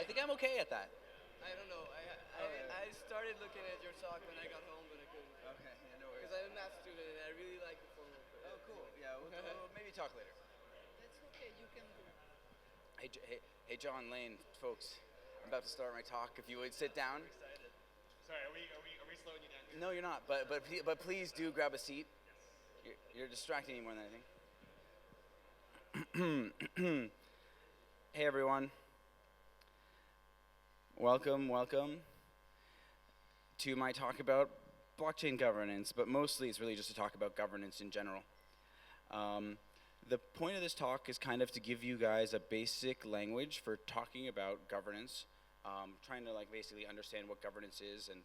think I'm okay at that. I don't know. I started looking at your talk when I got home, but I couldn't. Okay, yeah, no Because I'm a math student and I really like the formal. Oh, cool. Yeah, we'll maybe talk later. That's okay. You can do. Hey, John Lane, folks. I'm about to start my talk. If you would sit down. Excited. Sorry, are we slowing you down here? No, you're not. But please do grab a seat. You're distracting me more than anything. Hey, everyone. Welcome to my talk about blockchain governance, but mostly it's really just to talk about governance in general. The point of this talk is kind of to give you guys a basic language for talking about governance, trying to like basically understand what governance is, and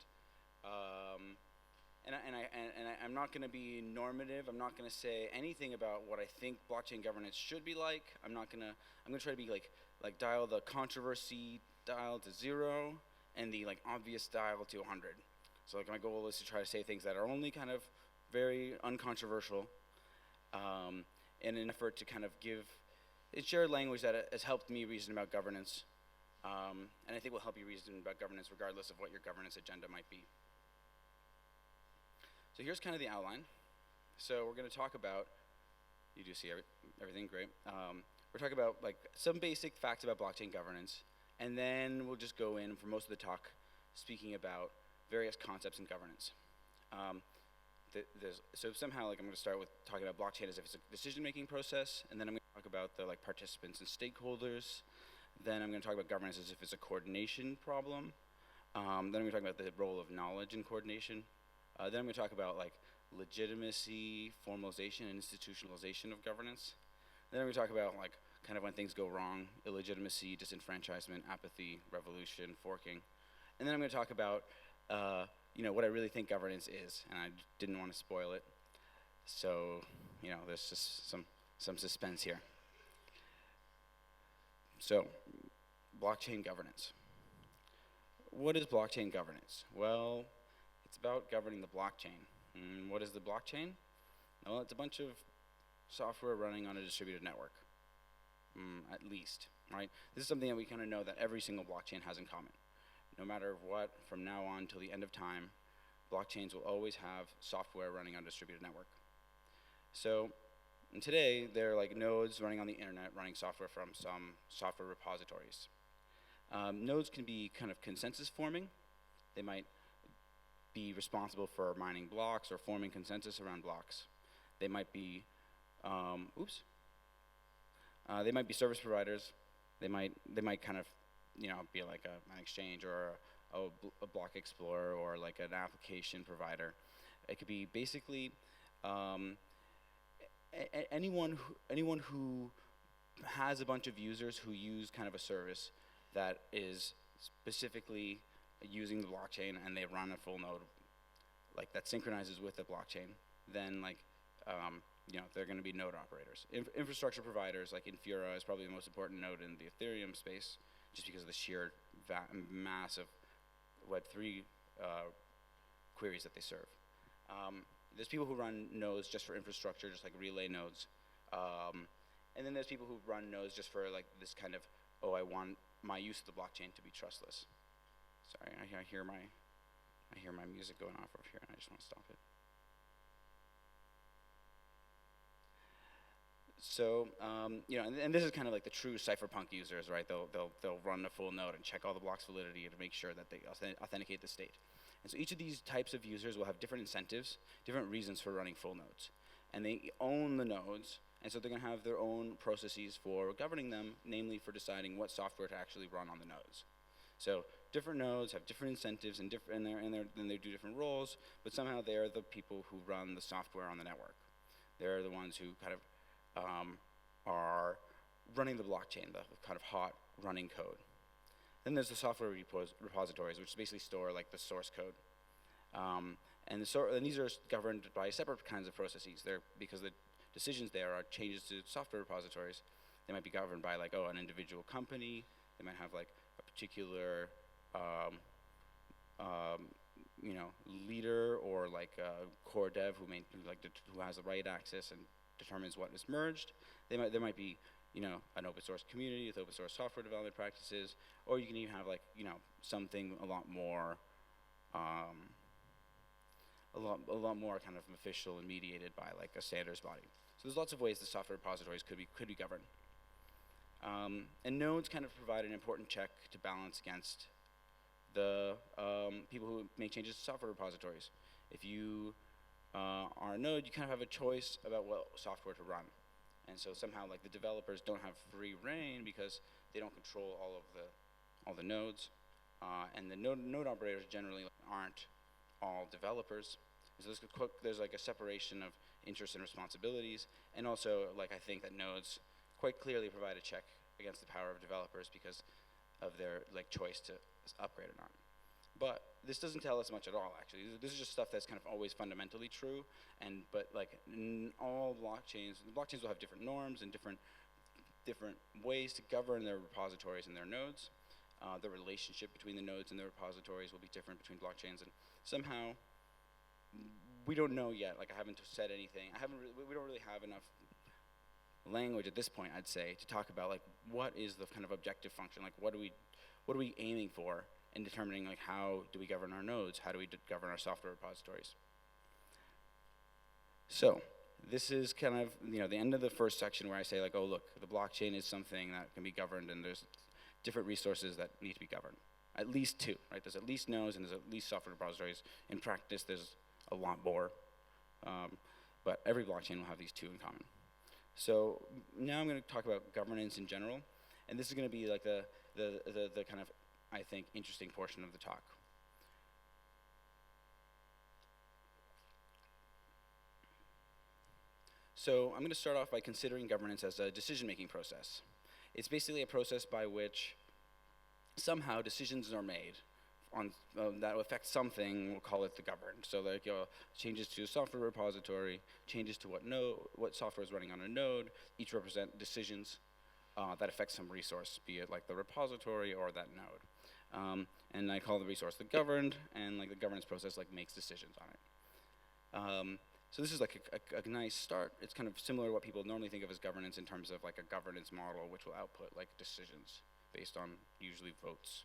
I'm not going to be normative. I'm not going to say anything about what I think blockchain governance should be like. I'm going to try to be like dial the controversy dial to 0 and the like obvious dial to 100. So like my goal is to try to say things that are only kind of very uncontroversial, in an effort to kind of give a shared language that has helped me reason about governance, and I think will help you reason about governance regardless of what your governance agenda might be. So here's kind of the outline. So we're going to talk about, you do see everything, great. We're talking about like some basic facts about blockchain governance, and then we'll just go in for most of the talk speaking about various concepts in governance. So somehow like I'm going to start with talking about blockchain as if it's a decision-making process, and then I'm going to talk about the like participants and stakeholders. Then I'm going to talk about governance as if it's a coordination problem. Then I'm going to talk about the role of knowledge in coordination. Then I'm going to talk about like legitimacy, formalization, and institutionalization of governance. Then I'm going to talk about like kind of when things go wrong, illegitimacy, disenfranchisement, apathy, revolution, forking. And then I'm going to talk about what I really think governance is, and I didn't want to spoil it. So, there's just some suspense here. So, blockchain governance. What is blockchain governance? Well, it's about governing the blockchain. And what is the blockchain? Well, it's a bunch of software running on a distributed network, at least, right? This is something that we kind of know that every single blockchain has in common. No matter what, from now on till the end of time, blockchains will always have software running on a distributed network. So, and today, they're like nodes running on the internet, running software from some software repositories. Nodes can be kind of consensus forming. They might be responsible for mining blocks or forming consensus around blocks. They might be, they might be service providers. They might kind of, be like an exchange or a block explorer or like an application provider. It could be basically anyone who has a bunch of users who use kind of a service that is specifically using the blockchain and they run a full node, like that synchronizes with the blockchain, then like they're going to be node operators. Infrastructure providers like Infura is probably the most important node in the Ethereum space, just because of the sheer mass of Web3 queries that they serve. There's people who run nodes just for infrastructure, just like relay nodes, and then there's people who run nodes just for like this kind of, I want my use of the blockchain to be trustless. Sorry, I hear my music going off over here, and I just want to stop it. So, and this is kind of like the true cypherpunk users, right? They'll run a full node and check all the blocks' validity to make sure that they authenticate the state. And so each of these types of users will have different incentives, different reasons for running full nodes. And they own the nodes, and so they're going to have their own processes for governing them, namely for deciding what software to actually run on the nodes. So different nodes have different incentives and they do different roles, but somehow they're the people who run the software on the network. They're the ones who kind of are running the blockchain, the kind of hot running code. Then there's the software repositories, which basically store like the source code. And these are governed by separate kinds of processes. Because the decisions there are changes to software repositories. They might be governed by like, an individual company. They might have like a particular leader or like a core dev who has the right access and determines what is merged. There might be an open source community with open source software development practices, or you can even have like, something a lot more, a lot more kind of official and mediated by like a standards body. So there's lots of ways the software repositories could be governed. And nodes kind of provide an important check to balance against the people who make changes to software repositories. If you are a node, you kind of have a choice about what software to run. And so somehow like the developers don't have free reign because they don't control all the nodes. And the node operators generally aren't all developers. So there's like a separation of interests and responsibilities. And also like I think that nodes quite clearly provide a check against the power of developers because of their like choice to upgrade or not. But this doesn't tell us much at all, actually. This is just stuff that's kind of always fundamentally true. But like all blockchains will have different norms and different ways to govern their repositories and their nodes. The relationship between the nodes and the repositories will be different between blockchains, and somehow we don't know yet. Like I haven't said anything. We don't really have enough language at this point, I'd say, to talk about like what is the kind of objective function. Like what are we aiming for in determining like how do we govern our nodes? How do we govern our software repositories? So this is kind of the end of the first section where I say like, oh look, the blockchain is something that can be governed, and there's different resources that need to be governed. At least two, right? There's at least nodes and there's at least software repositories. In practice, there's a lot more, but every blockchain will have these two in common. So now I'm going to talk about governance in general, and this is going to be like the kind of, I think, interesting portion of the talk. So I'm going to start off by considering governance as a decision-making process. It's basically a process by which somehow decisions are made on that will affect something. We'll call it the governed. So like changes to a software repository, changes to what software is running on a node, each represent decisions that affect some resource, be it like the repository or that node. And I call the resource the governed, and like the governance process like makes decisions on it. So this is like a nice start. It's kind of similar to what people normally think of as governance in terms of like a governance model, which will output like decisions based on usually votes.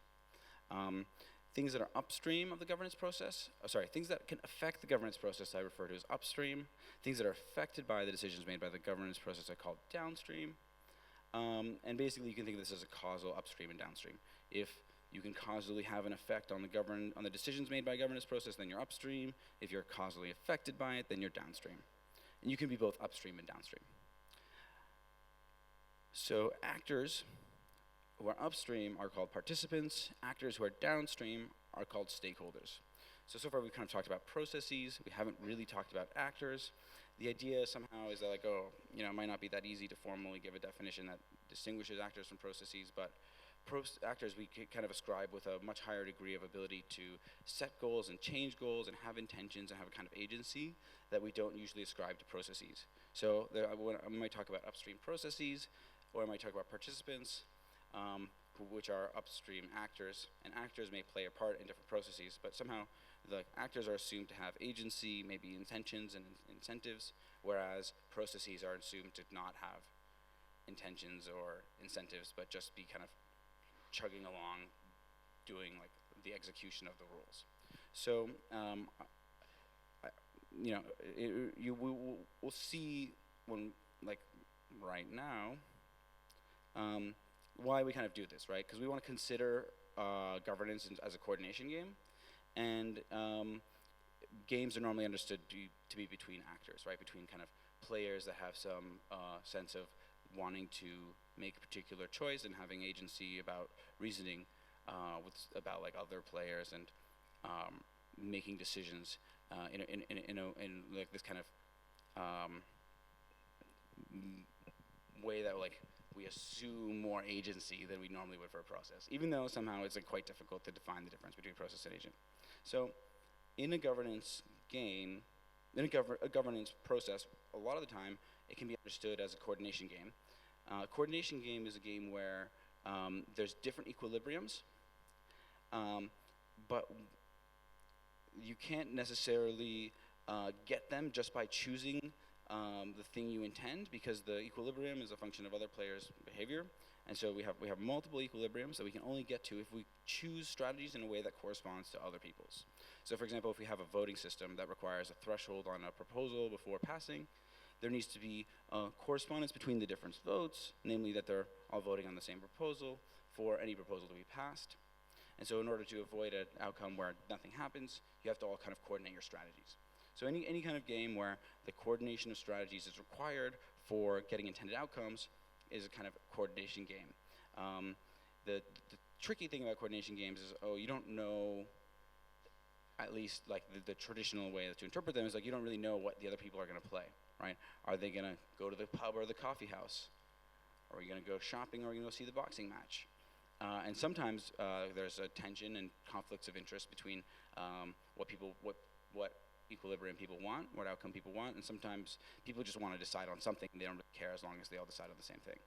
Things that are upstream of the governance process, things that can affect the governance process I refer to as upstream. Things that are affected by the decisions made by the governance process are called downstream. And basically you can think of this as a causal upstream and downstream. If you can causally have an effect on the decisions made by a governance process, then you're upstream. If you're causally affected by it, then you're downstream. And you can be both upstream and downstream. So actors who are upstream are called participants. Actors who are downstream are called stakeholders. So far we've kind of talked about processes. We haven't really talked about actors. The idea somehow is that like, it might not be that easy to formally give a definition that distinguishes actors from processes, but actors we kind of ascribe with a much higher degree of ability to set goals and change goals and have intentions and have a kind of agency that we don't usually ascribe to processes. So I might talk about upstream processes, or I might talk about participants, which are upstream actors, and actors may play a part in different processes, but somehow the actors are assumed to have agency, maybe intentions and incentives, whereas processes are assumed to not have intentions or incentives, but just be kind of chugging along, doing like the execution of the rules. So, we'll see when, like, right now, why we kind of do this, right? Because we want to consider governance as a coordination game, and games are normally understood to be between actors, right? Between kind of players that have some sense of wanting to make a particular choice and having agency about reasoning about like other players and making decisions in like this kind of way that like we assume more agency than we normally would for a process, even though somehow it's like quite difficult to define the difference between process and agent. So in a governance game, in a governance process, a lot of the time it can be understood as a coordination game. Coordination game is a game where there's different equilibriums, but you can't necessarily get them just by choosing the thing you intend, because the equilibrium is a function of other players' behavior. And so we have multiple equilibriums that we can only get to if we choose strategies in a way that corresponds to other people's. So for example, if we have a voting system that requires a threshold on a proposal before passing, there needs to be correspondence between the different votes, namely that they're all voting on the same proposal for any proposal to be passed. And so in order to avoid an outcome where nothing happens, you have to all kind of coordinate your strategies. So any kind of game where the coordination of strategies is required for getting intended outcomes is a kind of coordination game. The tricky thing about coordination games is, you don't know, at least like the traditional way to interpret them is like you don't really know what the other people are going to play, right? Are they going to go to the pub or the coffee house? Are we going to go shopping, or are we going to go see the boxing match? And sometimes there's a tension and conflicts of interest between what equilibrium people want, what outcome people want, and sometimes people just want to decide on something. They don't really care as long as they all decide on the same thing.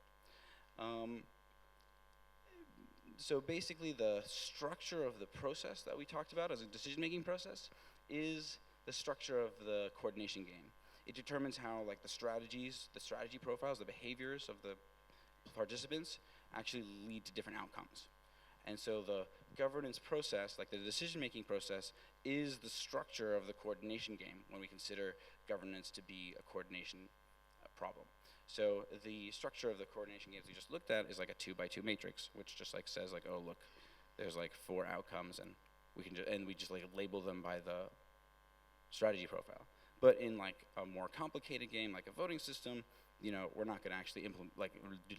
So basically the structure of the process that we talked about as a decision-making process is the structure of the coordination game. It determines how like the strategy profiles, the behaviors of the participants actually lead to different outcomes. And so the governance process, like the decision-making process, is the structure of the coordination game when we consider governance to be a coordination problem. So the structure of the coordination games we just looked at is like a 2x2 matrix, which just like says like, oh look, there's like 4 outcomes, and we just like label them by the strategy profile. But in like a more complicated game, like a voting system, we're not going to actually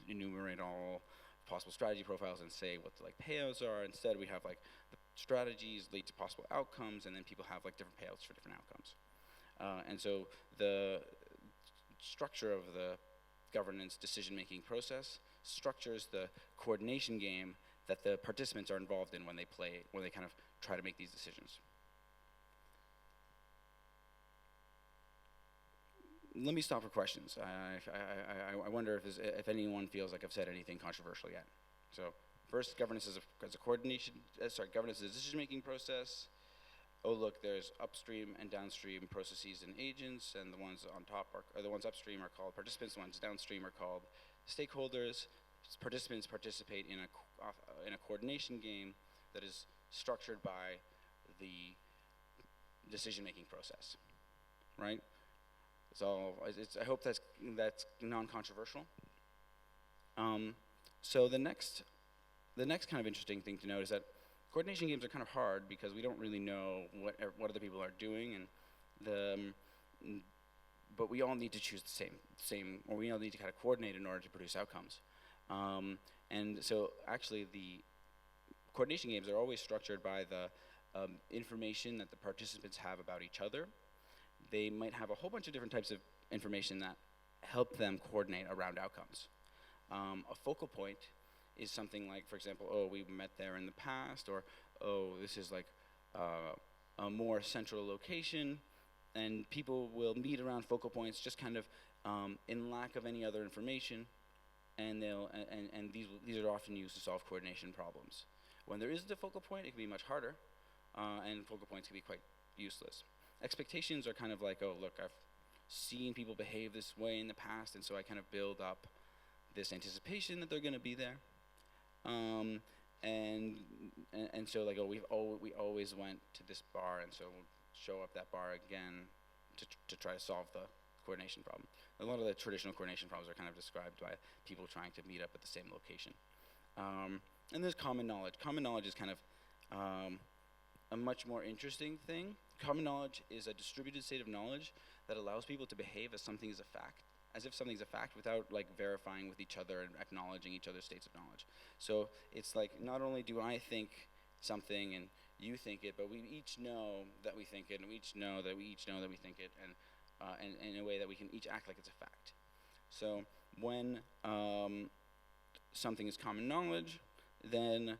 enumerate all possible strategy profiles and say what the like payouts are. Instead, we have like the strategies lead to possible outcomes, and then people have like different payouts for different outcomes. And so the structure of the governance decision-making process structures the coordination game that the participants are involved in when they kind of try to make these decisions. Let me stop for questions. I wonder if anyone feels like I've said anything controversial yet. So first, governance is governance is a decision-making process. Oh look, there's upstream and downstream processes and agents, and the ones on top the ones upstream are called participants. The ones downstream are called stakeholders. Participants participate in a coordination game that is structured by the decision-making process, right? I hope that's non-controversial. So the next kind of interesting thing to note is that coordination games are kind of hard because we don't really know what other people are doing, but we all need to choose the same, or we all need to kind of coordinate in order to produce outcomes. And so actually the coordination games are always structured by the information that the participants have about each other. They might have a whole bunch of different types of information that help them coordinate around outcomes. A focal point is something like, for example, oh, we met there in the past, or oh, this is like a more central location, and people will meet around focal points just kind of in lack of any other information, and these are often used to solve coordination problems. When there isn't a focal point, it can be much harder, and focal points can be quite useless. Expectations are kind of like, oh, look, I've seen people behave this way in the past, and so I kind of build up this anticipation that they're going to be there. And so like, oh, we always went to this bar, and so we'll show up that bar again to try to solve the coordination problem. A lot of the traditional coordination problems are kind of described by people trying to meet up at the same location. And there's common knowledge. Common knowledge is kind of a much more interesting thing. Common knowledge is a distributed state of knowledge that allows people to behave as something is a fact, as if something's a fact without like verifying with each other and acknowledging each other's states of knowledge. So it's like, not only do I think something and you think it, but we each know that we think it, and we each know that we each know that we think it, and in a way that we can each act like it's a fact. So when something is common knowledge, then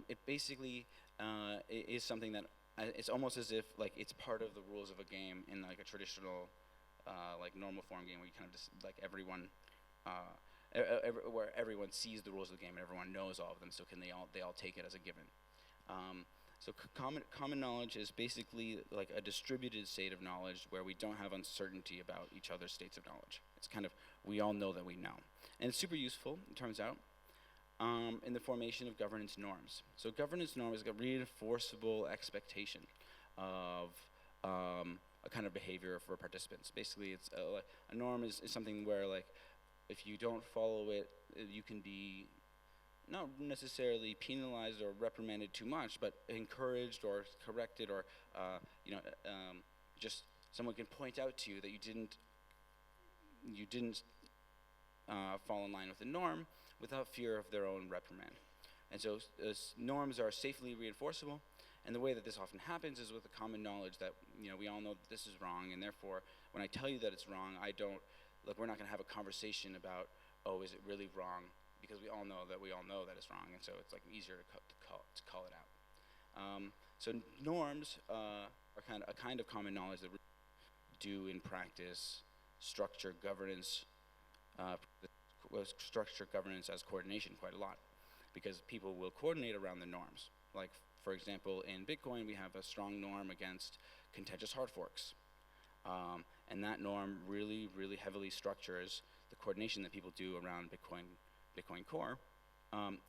it basically is something that it's almost as if like it's part of the rules of a game in like a traditional like normal form game, where you kind of just like everyone where everyone sees the rules of the game and everyone knows all of them, so they all take it as a given. So common knowledge is basically like a distributed state of knowledge where we don't have uncertainty about each other's states of knowledge. It's kind of, we all know that we know. And it's super useful, it turns out, in the formation of governance norms. So governance norm is a reinforceable expectation of a kind of behavior for participants. Basically, it's a norm is something where, like, if you don't follow it, you can be not necessarily penalized or reprimanded too much, but encouraged or corrected, or just someone can point out to you that you didn't fall in line with the norm without fear of their own reprimand. And so norms are safely reinforceable, and the way that this often happens is with the common knowledge that we all know that this is wrong, and therefore when I tell you that it's wrong, we're not going to have a conversation about, oh, is it really wrong? Because we all know that it's wrong, and so it's like easier to call it out. So norms are a kind of common knowledge that do in practice structure governance as coordination quite a lot, because people will coordinate around the norms. Like, for example, in Bitcoin, we have a strong norm against contentious hard forks. And that norm really, really heavily structures the coordination that people do around Bitcoin Core,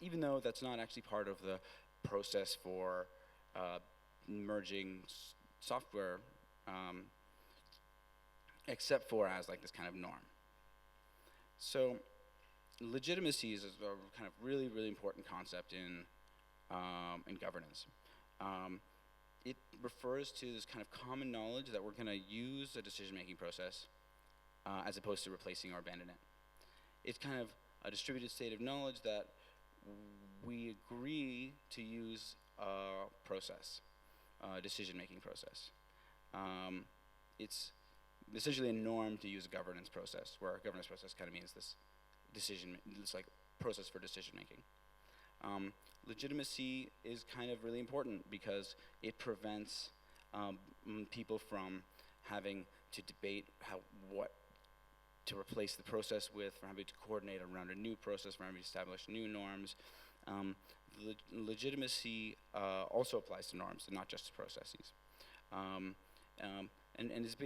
even though that's not actually part of the process for merging software, except for as like this kind of norm. So legitimacy is a kind of really, really important concept in governance. It refers to this kind of common knowledge that we're going to use a decision-making process as opposed to replacing or abandoning it. It's kind of a distributed state of knowledge that we agree to use a process, a decision-making process. It's essentially a norm to use a governance process, where a governance process kind of means this like process for decision-making. Legitimacy is kind of really important because it prevents people from having to debate what to replace the process with, from having to coordinate around a new process, from having to establish new norms. Legitimacy also applies to norms, and not just to processes. And it's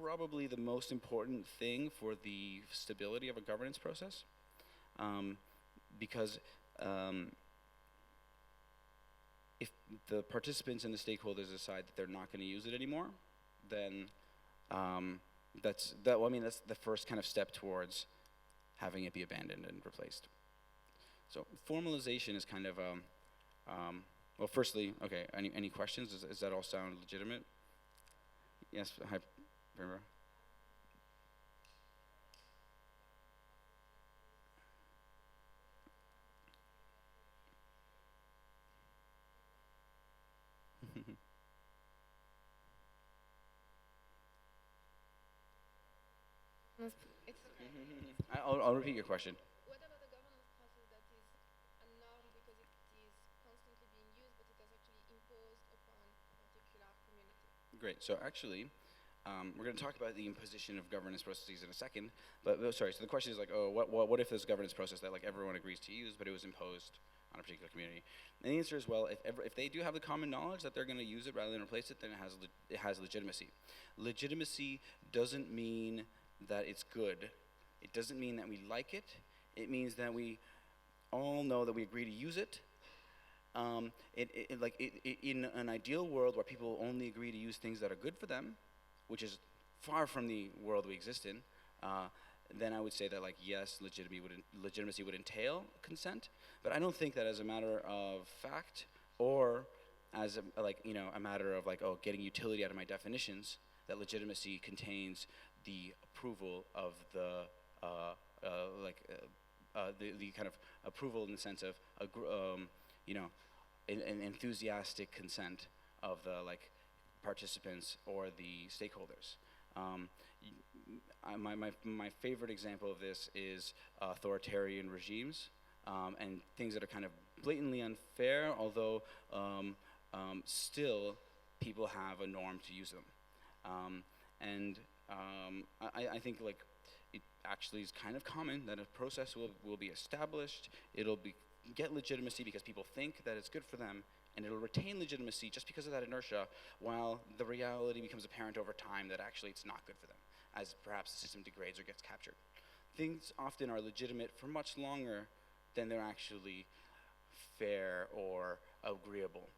probably the most important thing for the stability of a governance process, because if the participants and the stakeholders decide that they're not going to use it anymore, then that's the first kind of step towards having it be abandoned and replaced. So formalization is kind of well, firstly, okay. Any questions? Does that all sound legitimate? Yes. Hi, Barbara. It's okay. I'll repeat your question. What about the governance process that is a norm because it is constantly being used, but it is actually imposed upon a particular community? Great. So actually, we're going to talk about the imposition of governance processes in a second. But sorry. So the question is like, oh, what if there's a governance process that like everyone agrees to use, but it was imposed on a particular community? And the answer is, well, if they do have the common knowledge that they're going to use it rather than replace it, then it has legitimacy. Legitimacy doesn't mean that it's good. It doesn't mean that we like it. It means that we all know that we agree to use it. In an ideal world where people only agree to use things that are good for them, which is far from the world we exist in, then I would say that, like, yes, legitimacy would entail consent. But I don't think that as a matter of fact, or as a matter of like, oh, getting utility out of my definitions, that legitimacy contains the approval of the kind of approval in the sense of an enthusiastic consent of the participants or the stakeholders. My favorite example of this is authoritarian regimes and things that are kind of blatantly unfair, although still people have a norm to use them. I think it actually is kind of common that a process will be established, it'll be get legitimacy because people think that it's good for them, and it'll retain legitimacy just because of that inertia, while the reality becomes apparent over time that actually it's not good for them, as perhaps the system degrades or gets captured. Things often are legitimate for much longer than they're actually fair or agreeable.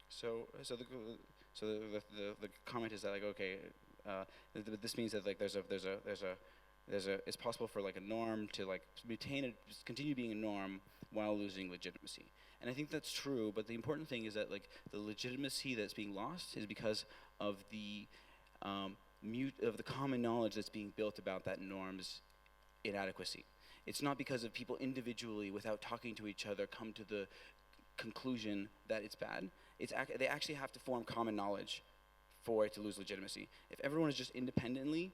So the comment is that like, okay, this means that like it's possible for like a norm to like continue being a norm while losing legitimacy. And I think that's true, but the important thing is that like the legitimacy that's being lost is because of the of the common knowledge that's being built about that norm's inadequacy. It's not because of people individually, without talking to each other, come to the conclusion that it's bad. They actually have to form common knowledge for it to lose legitimacy. If everyone is just independently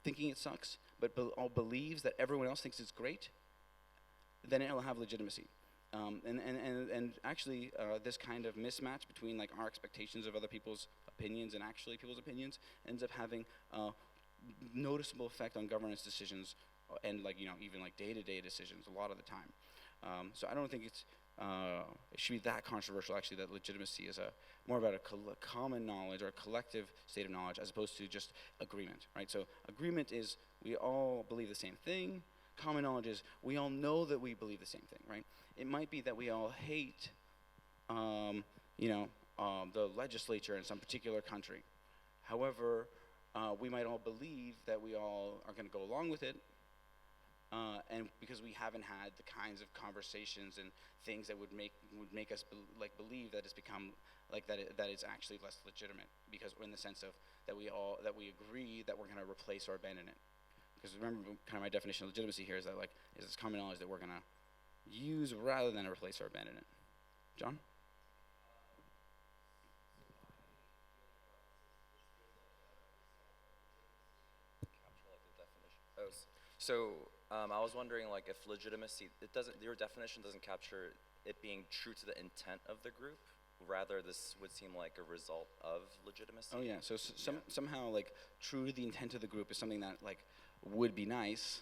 thinking it sucks, but all believes that everyone else thinks it's great, then it'll have legitimacy. And actually, this kind of mismatch between like our expectations of other people's opinions and actually people's opinions ends up having a noticeable effect on governance decisions and like even like day-to-day decisions a lot of the time. So I don't think it should be that controversial actually that legitimacy is more about a common knowledge or a collective state of knowledge as opposed to just agreement, right? So agreement is we all believe the same thing. Common knowledge is we all know that we believe the same thing, right? It might be that we all hate, the legislature in some particular country. However, we might all believe that we all are going to go along with it, and because we haven't had the kinds of conversations and things that would make us believe that it's become like that it's actually less legitimate, because in the sense of that we agree that we're going to replace or abandon it. Because remember, kind of my definition of legitimacy here is that like is this common knowledge that we're going to use rather than replace or abandon it. John? Capture like the definition. I was wondering like if legitimacy, your definition doesn't capture it being true to the intent of the group. Rather, this would seem like a result of legitimacy. Oh yeah. So somehow like true to the intent of the group is something that like would be nice.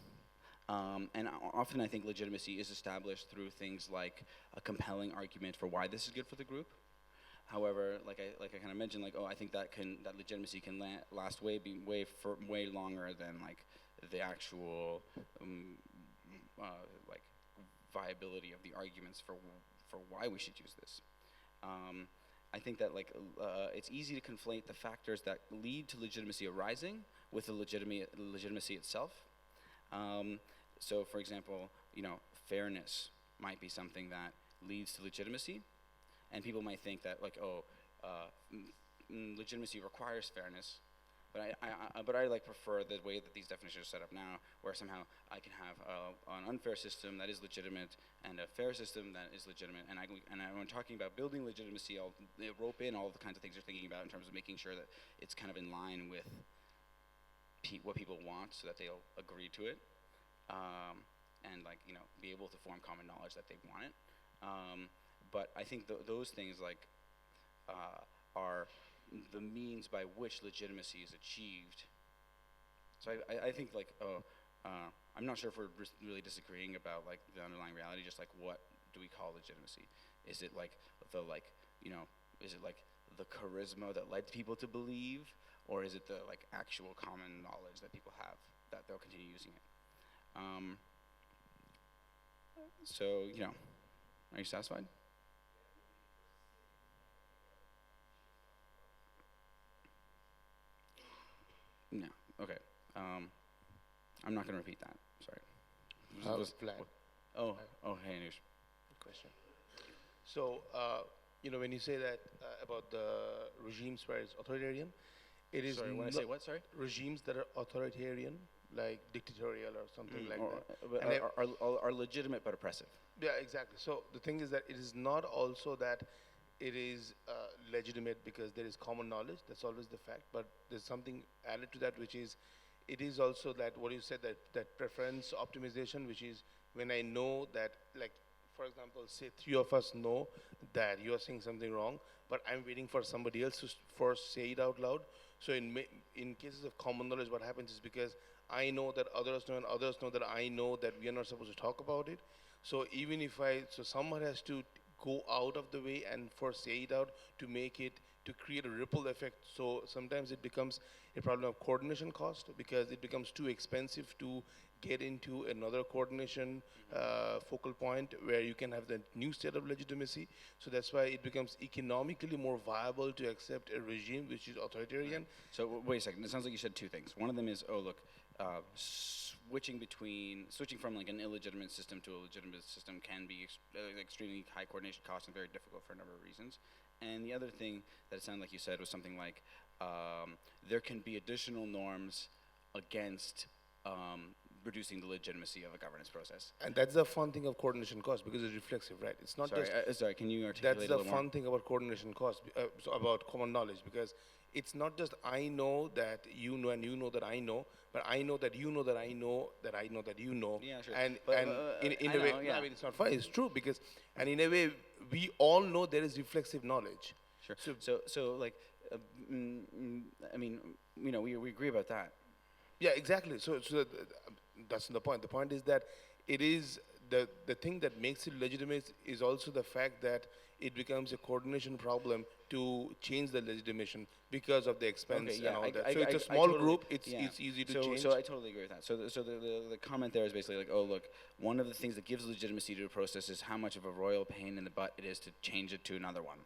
And often I think legitimacy is established through things like a compelling argument for why this is good for the group. However, like I kind of mentioned, like I think that legitimacy can last way longer than like the actual like viability of the arguments for why we should use this. I think that like it's easy to conflate the factors that lead to legitimacy arising with the legitimacy itself. So, for example, fairness might be something that leads to legitimacy, and people might think that like, legitimacy requires fairness, but I like prefer the way that these definitions are set up now, where somehow I can have an unfair system that is legitimate and a fair system that is legitimate, and when talking about building legitimacy, I'll rope in all the kinds of things you're thinking about in terms of making sure that it's kind of in line with what people want, so that they'll agree to it. And like be able to form common knowledge that they want it. But I think those things like are the means by which legitimacy is achieved. So I think like I'm not sure if we're really disagreeing about like the underlying reality. Just like what do we call legitimacy? Is it like is it like the charisma that led people to believe, or is it the like actual common knowledge that people have that they'll continue using it? So, are you satisfied? No. Okay. I'm not going to repeat that. Sorry. Vlad. Oh, hey, Anush. Good question. So, when you say that about the regimes where it's authoritarian, it is Sorry, when I say what? Sorry? regimes that are authoritarian, like dictatorial or something like that. But And are legitimate but oppressive. yeah, exactly. So the thing is that it is not also that it is legitimate because there is common knowledge. That's always the fact. But there's something added to that, which is it is also that what you said, that preference optimization, which is when I know that, like for example, say three of us know that you are saying something wrong, but I'm waiting for somebody else to first say it out loud. So in cases of common knowledge, what happens is because I know that others know and others know that I know that we are not supposed to talk about it. So even if so someone has to go out of the way and first say it out to make it, to create a ripple effect. So sometimes it becomes a problem of coordination cost because it becomes too expensive to get into another coordination focal point where you can have the new state of legitimacy. So that's why it becomes economically more viable to accept a regime which is authoritarian. So wait a second. It sounds like you said two things. One of them is, oh look, switching from like an illegitimate system to a legitimate system can be extremely high coordination costs and very difficult for a number of reasons. And the other thing that it sounded like you said was something like there can be additional norms against reducing the legitimacy of a governance process. And that's the fun thing of coordination cost because it's reflexive, right? It's not just. Sorry, can you articulate That's a the little more? fun thing about coordination cost, so about common knowledge, because it's not just I know that you know and you know that I know, but I know that you know that I know that I know that you know. Yeah, sure. And But, in I a way, know, yeah. I mean, it's not funny. It's true because, and in a way, we all know there is reflexive knowledge. Sure. So- So like, I mean, you know, we agree about that. Yeah, exactly. So that's the point. The point is that it is the thing that makes it legitimate is also the fact that it becomes a coordination problem to change the legitimation because of the expense Okay, yeah, and all that. I- So it's I a small totally- group. It's yeah. easy to so, change. So I totally agree with that. So the comment there is basically like, oh look, one of the things that gives legitimacy to a process is how much of a royal pain in the butt it is to change it to another one.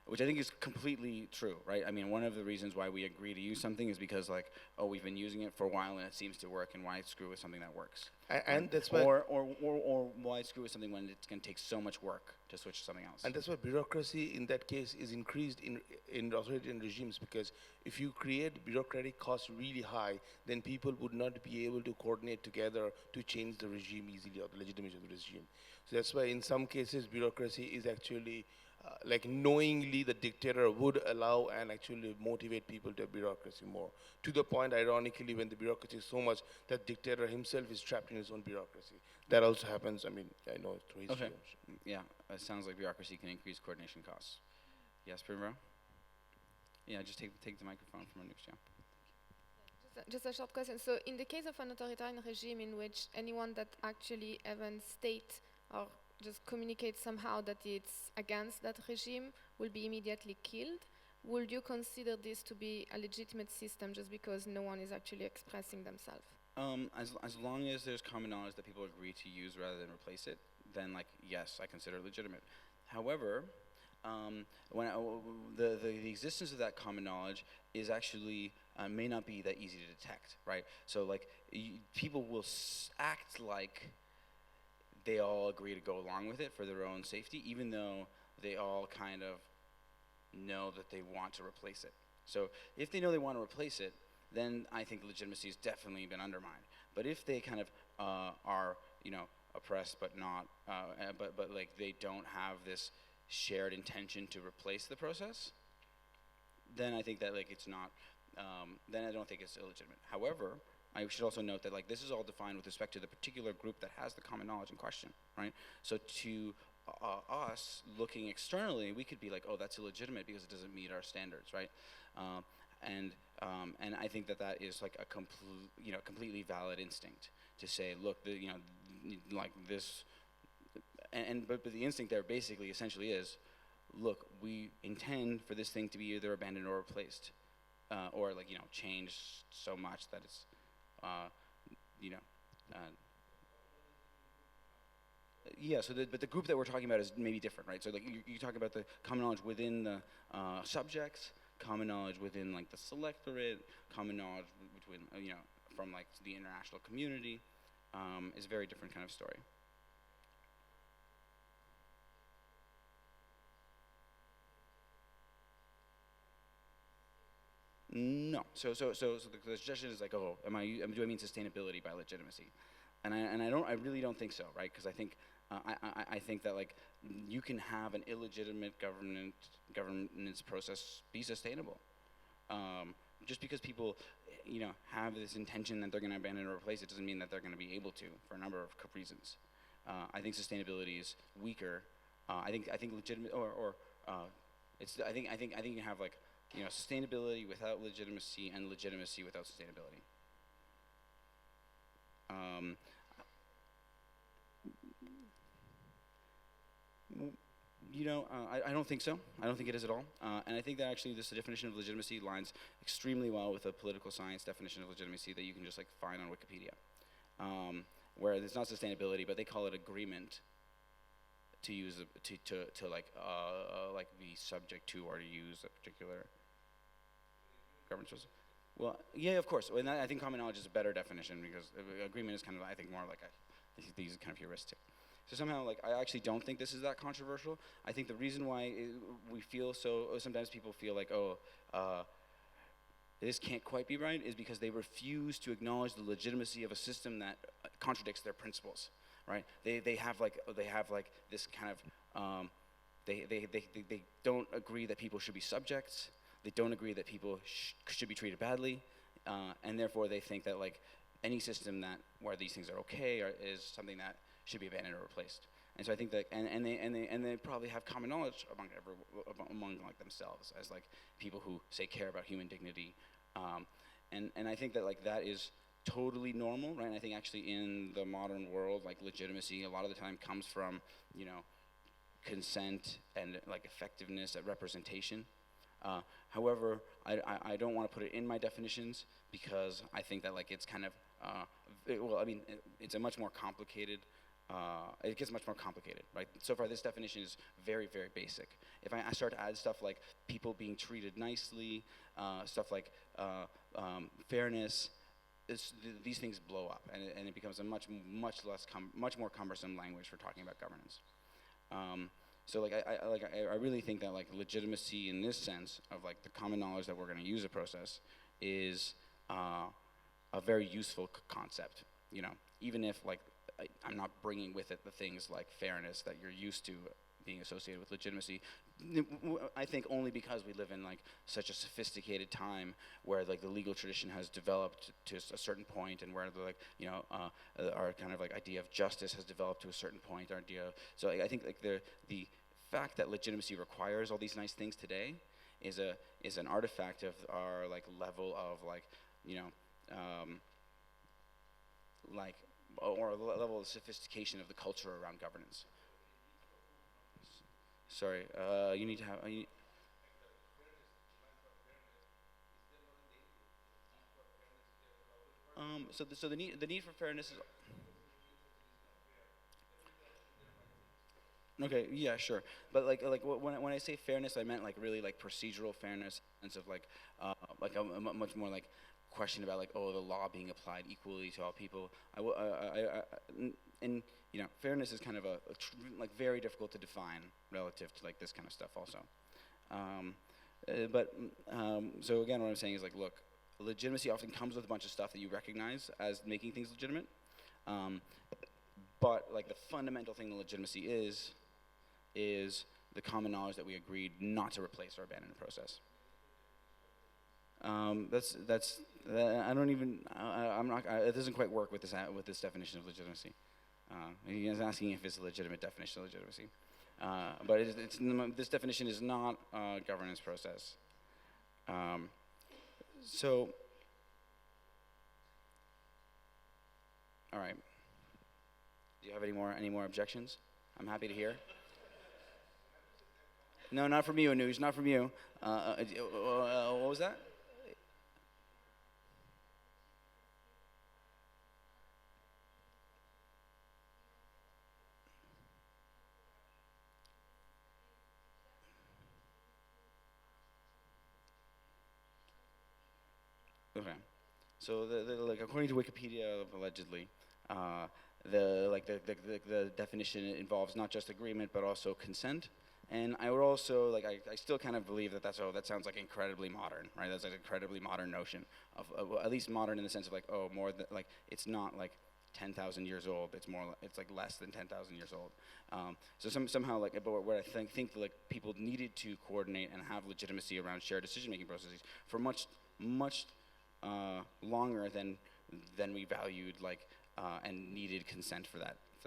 Which I think is completely true, right? I mean, one of the reasons why we agree to use something is because, like, oh, we've been using it for a while and it seems to work, and why screw with something that works? And that's why. Or why screw with something when it's going to take so much work to switch to something else? And that's why bureaucracy in that case is increased in authoritarian regimes, because if you create bureaucratic costs really high, then people would not be able to coordinate together to change the regime easily or the legitimacy of the regime. So that's why in some cases bureaucracy is actually like knowingly the dictator would allow and actually motivate people to have bureaucracy more. To the point, ironically, when the bureaucracy is so much that dictator himself is trapped in his own bureaucracy. That also happens. I mean, I know through history. Okay. Yeah, it sounds like bureaucracy can increase coordination costs. Yes, Primero? Yeah, just take the microphone from Anush, yeah. Just a short question. So, in the case of an authoritarian regime in which anyone that actually even state or just communicate somehow that it's against that regime will be immediately killed, would you consider this to be a legitimate system just because no one is actually expressing themselves? As long as there's common knowledge that people agree to use rather than replace it, then like yes, I consider it legitimate. However, the existence of that common knowledge is actually may not be that easy to detect, right? So like people will act like they all agree to go along with it for their own safety, even though they all kind of know that they want to replace it. So if they know they want to replace it, then I think legitimacy has definitely been undermined. But if they kind of are, you know, oppressed but not, but like they don't have this shared intention to replace the process, then I think that like it's not, then I don't think it's illegitimate. However, I should also note that like this is all defined with respect to the particular group that has the common knowledge in question, right? So to us looking externally, we could be like, oh, that's illegitimate because it doesn't meet our standards, right? And I think that that is like a completely valid instinct to say, look, like this, but the instinct there basically essentially is, look, we intend for this thing to be either abandoned or replaced, or like changed so much that it's yeah, so but the group that we're talking about is maybe different, right? So like you talk about the common knowledge within the subjects, common knowledge within like the selectorate, common knowledge between from like the international community, is a very different kind of story. No. So the suggestion is like, oh, do I mean sustainability by legitimacy? And I really don't think so, right? Because I think I think that like you can have an illegitimate governance process be sustainable. Just because people have this intention that they're going to abandon or replace it doesn't mean that they're going to be able to for a number of reasons. I think sustainability is weaker. I think legitimate I think you have like sustainability without legitimacy and legitimacy without sustainability. I don't think so. I don't think it is at all. And I think that actually this definition of legitimacy lines extremely well with a political science definition of legitimacy that you can just like find on Wikipedia. Where it's not sustainability, but they call it agreement to use to like be subject to or to use a particular governance process. Well, yeah, of course. And I think common knowledge is a better definition because agreement is kind of I think more like these are kind of heuristic. So somehow, like, I actually don't think this is that controversial. I think the reason why we feel so, sometimes people feel like, this can't quite be right, is because they refuse to acknowledge the legitimacy of a system that contradicts their principles, right? They have like this kind of, they don't agree that people should be subjects. They don't agree that people should be treated badly, and therefore they think that like any system where these things are okay is something that should be abandoned or replaced. And so I think that, and they probably have common knowledge among like themselves as like people who say care about human dignity, and I think that like that is totally normal, right? And I think actually in the modern world, like legitimacy a lot of the time comes from consent and like effectiveness at representation. However, I don't want to put it in my definitions because I think that like it's kind of it's a much more complicated. It gets much more complicated, right? So far, this definition is very, very basic. If I start to add stuff like people being treated nicely, stuff like fairness, these things blow up, and it becomes a much more cumbersome language for talking about governance. So like I really think that like legitimacy in this sense of like the common knowledge that we're going to use a process is a very useful concept. Even if like I'm not bringing with it the things like fairness that you're used to being associated with legitimacy. I think only because we live in like such a sophisticated time where like the legal tradition has developed to a certain point, and where the like our kind of like idea of justice has developed to a certain point. So I think like the fact that legitimacy requires all these nice things today is an artifact of our like level of like or a level of sophistication of the culture around governance. Sorry, you need to have. So the need for fairness is. Okay, yeah, sure, but like when I say fairness, I meant like really like procedural fairness, in the sense of like a much more like question about like the law being applied equally to all people. And fairness is kind of like very difficult to define relative to like this kind of stuff also. So again, what I'm saying is like, look, legitimacy often comes with a bunch of stuff that you recognize as making things legitimate, but like the fundamental thing that legitimacy is the common knowledge that we agreed not to replace or abandon a process. I don't even. I'm not. It doesn't quite work with this definition of legitimacy. He's asking if it's a legitimate definition of legitimacy, but this definition is not a governance process. So, all right. Do you have any more objections? I'm happy to hear. No, not from you, Anuj. Not from you. What was that? Okay, so like according to Wikipedia, allegedly, the definition involves not just agreement but also consent. And I would also like I still kind of believe that that sounds like incredibly modern, right? That's like an incredibly modern notion of at least modern in the sense of like more than like it's not like 10,000 years old. It's like less than 10,000 years old. So somehow like, but what I think like people needed to coordinate and have legitimacy around shared decision-making processes for much longer than we valued like and needed consent for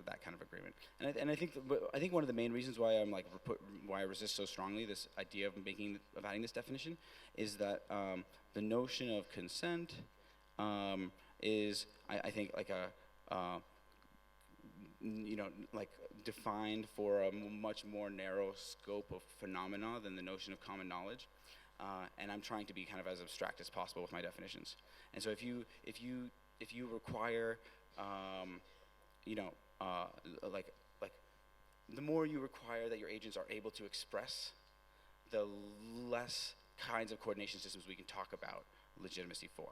that kind of agreement. And I think I think one of the main reasons why I'm like why I resist so strongly this idea of adding this definition is that the notion of consent is I think like like defined for a much more narrow scope of phenomena than the notion of common knowledge. And I'm trying to be kind of as abstract as possible with my definitions. And so if you require, like the more you require that your agents are able to express, the less kinds of coordination systems we can talk about legitimacy for.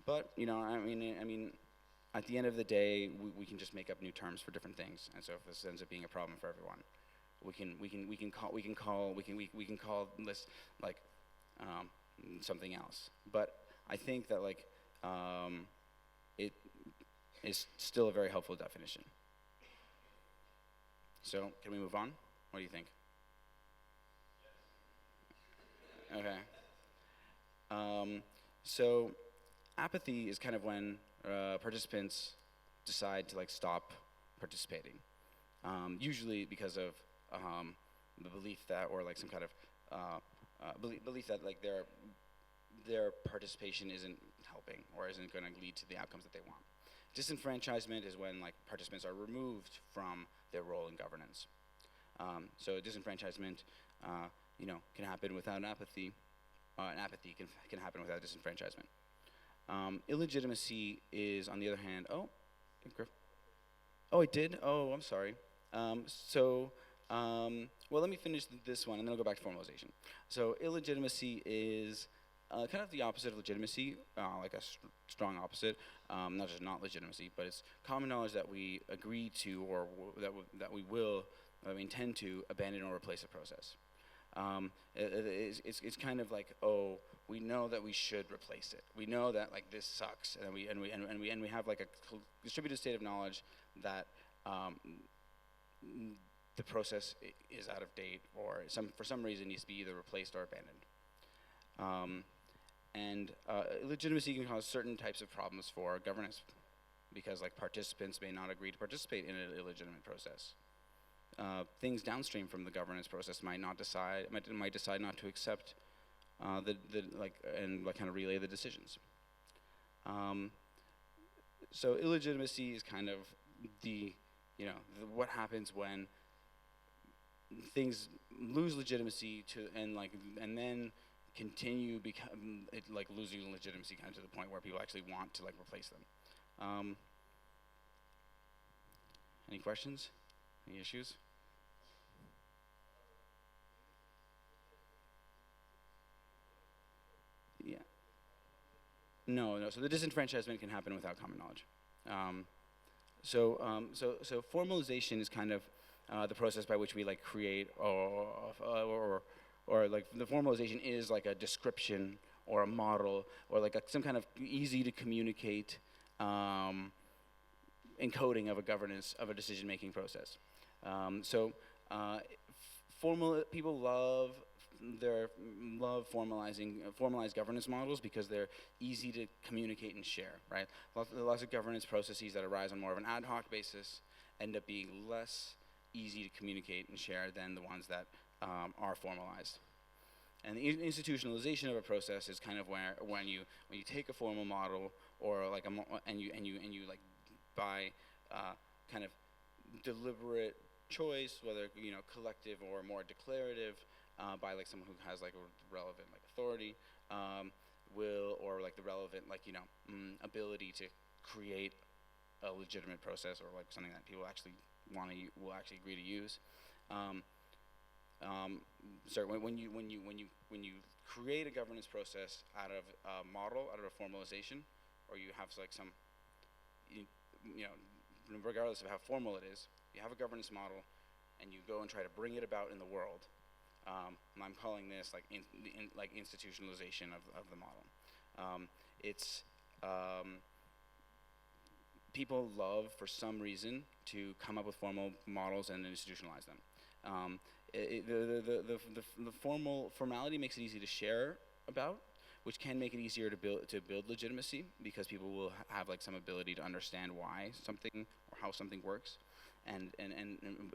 But I mean, at the end of the day, we can just make up new terms for different things. And so if this ends up being a problem for everyone, we can call this like something else. But I think that like it is still a very helpful definition. So can we move on? What do you think? Okay. So apathy is kind of when participants decide to like stop participating, usually because of the belief that, or like some kind of belief that like their participation isn't helping or isn't going to lead to the outcomes that they want. Disenfranchisement is when like participants are removed from their role in governance. So disenfranchisement, can happen without apathy, and apathy can happen without disenfranchisement. Illegitimacy is, on the other hand, oh, I did? Oh, I'm sorry. Well, let me finish this one, and then I'll go back to formalization. So illegitimacy is kind of the opposite of legitimacy, like a strong opposite, not just not legitimacy, but it's common knowledge that we agree to, or that we intend to abandon or replace a process. It's kind of like, oh, we know that we should replace it. We know that like this sucks, and we have like a distributed state of knowledge that the process is out of date, or for some reason needs to be either replaced or abandoned. Illegitimacy can cause certain types of problems for governance, because like participants may not agree to participate in an illegitimate process. Things downstream from the governance process might decide not to accept and kind of relay the decisions. So illegitimacy is kind of what happens when things lose legitimacy and then continue losing legitimacy kind of to the point where people actually want to like replace them. Any questions? Any issues? Yeah. No. So the disenfranchisement can happen without common knowledge. So formalization is kind of the process by which we like create or like the formalization is like a description or a model or like some kind of easy to communicate encoding of a governance of a decision-making process. People love formalized governance models because they're easy to communicate and share, right? Lots of governance processes that arise on more of an ad hoc basis end up being less easy to communicate and share than the ones that are formalized. And the institutionalization of a process is kind of where when you take a formal model or like and you like by kind of deliberate choice, whether collective or more declarative, by like someone who has like a relevant like authority, or like the relevant ability to create a legitimate process or like something that people actually will actually agree to use. When you create a governance process out of a model, out of a formalization, or you have like some, regardless of how formal it is, you have a governance model, and you go and try to bring it about in the world. I'm calling this like institutionalization of the model. People love, for some reason, to come up with formal models and institutionalize them. The formality makes it easy to share about, which can make it easier to build legitimacy because people will have like some ability to understand why something or how something works, and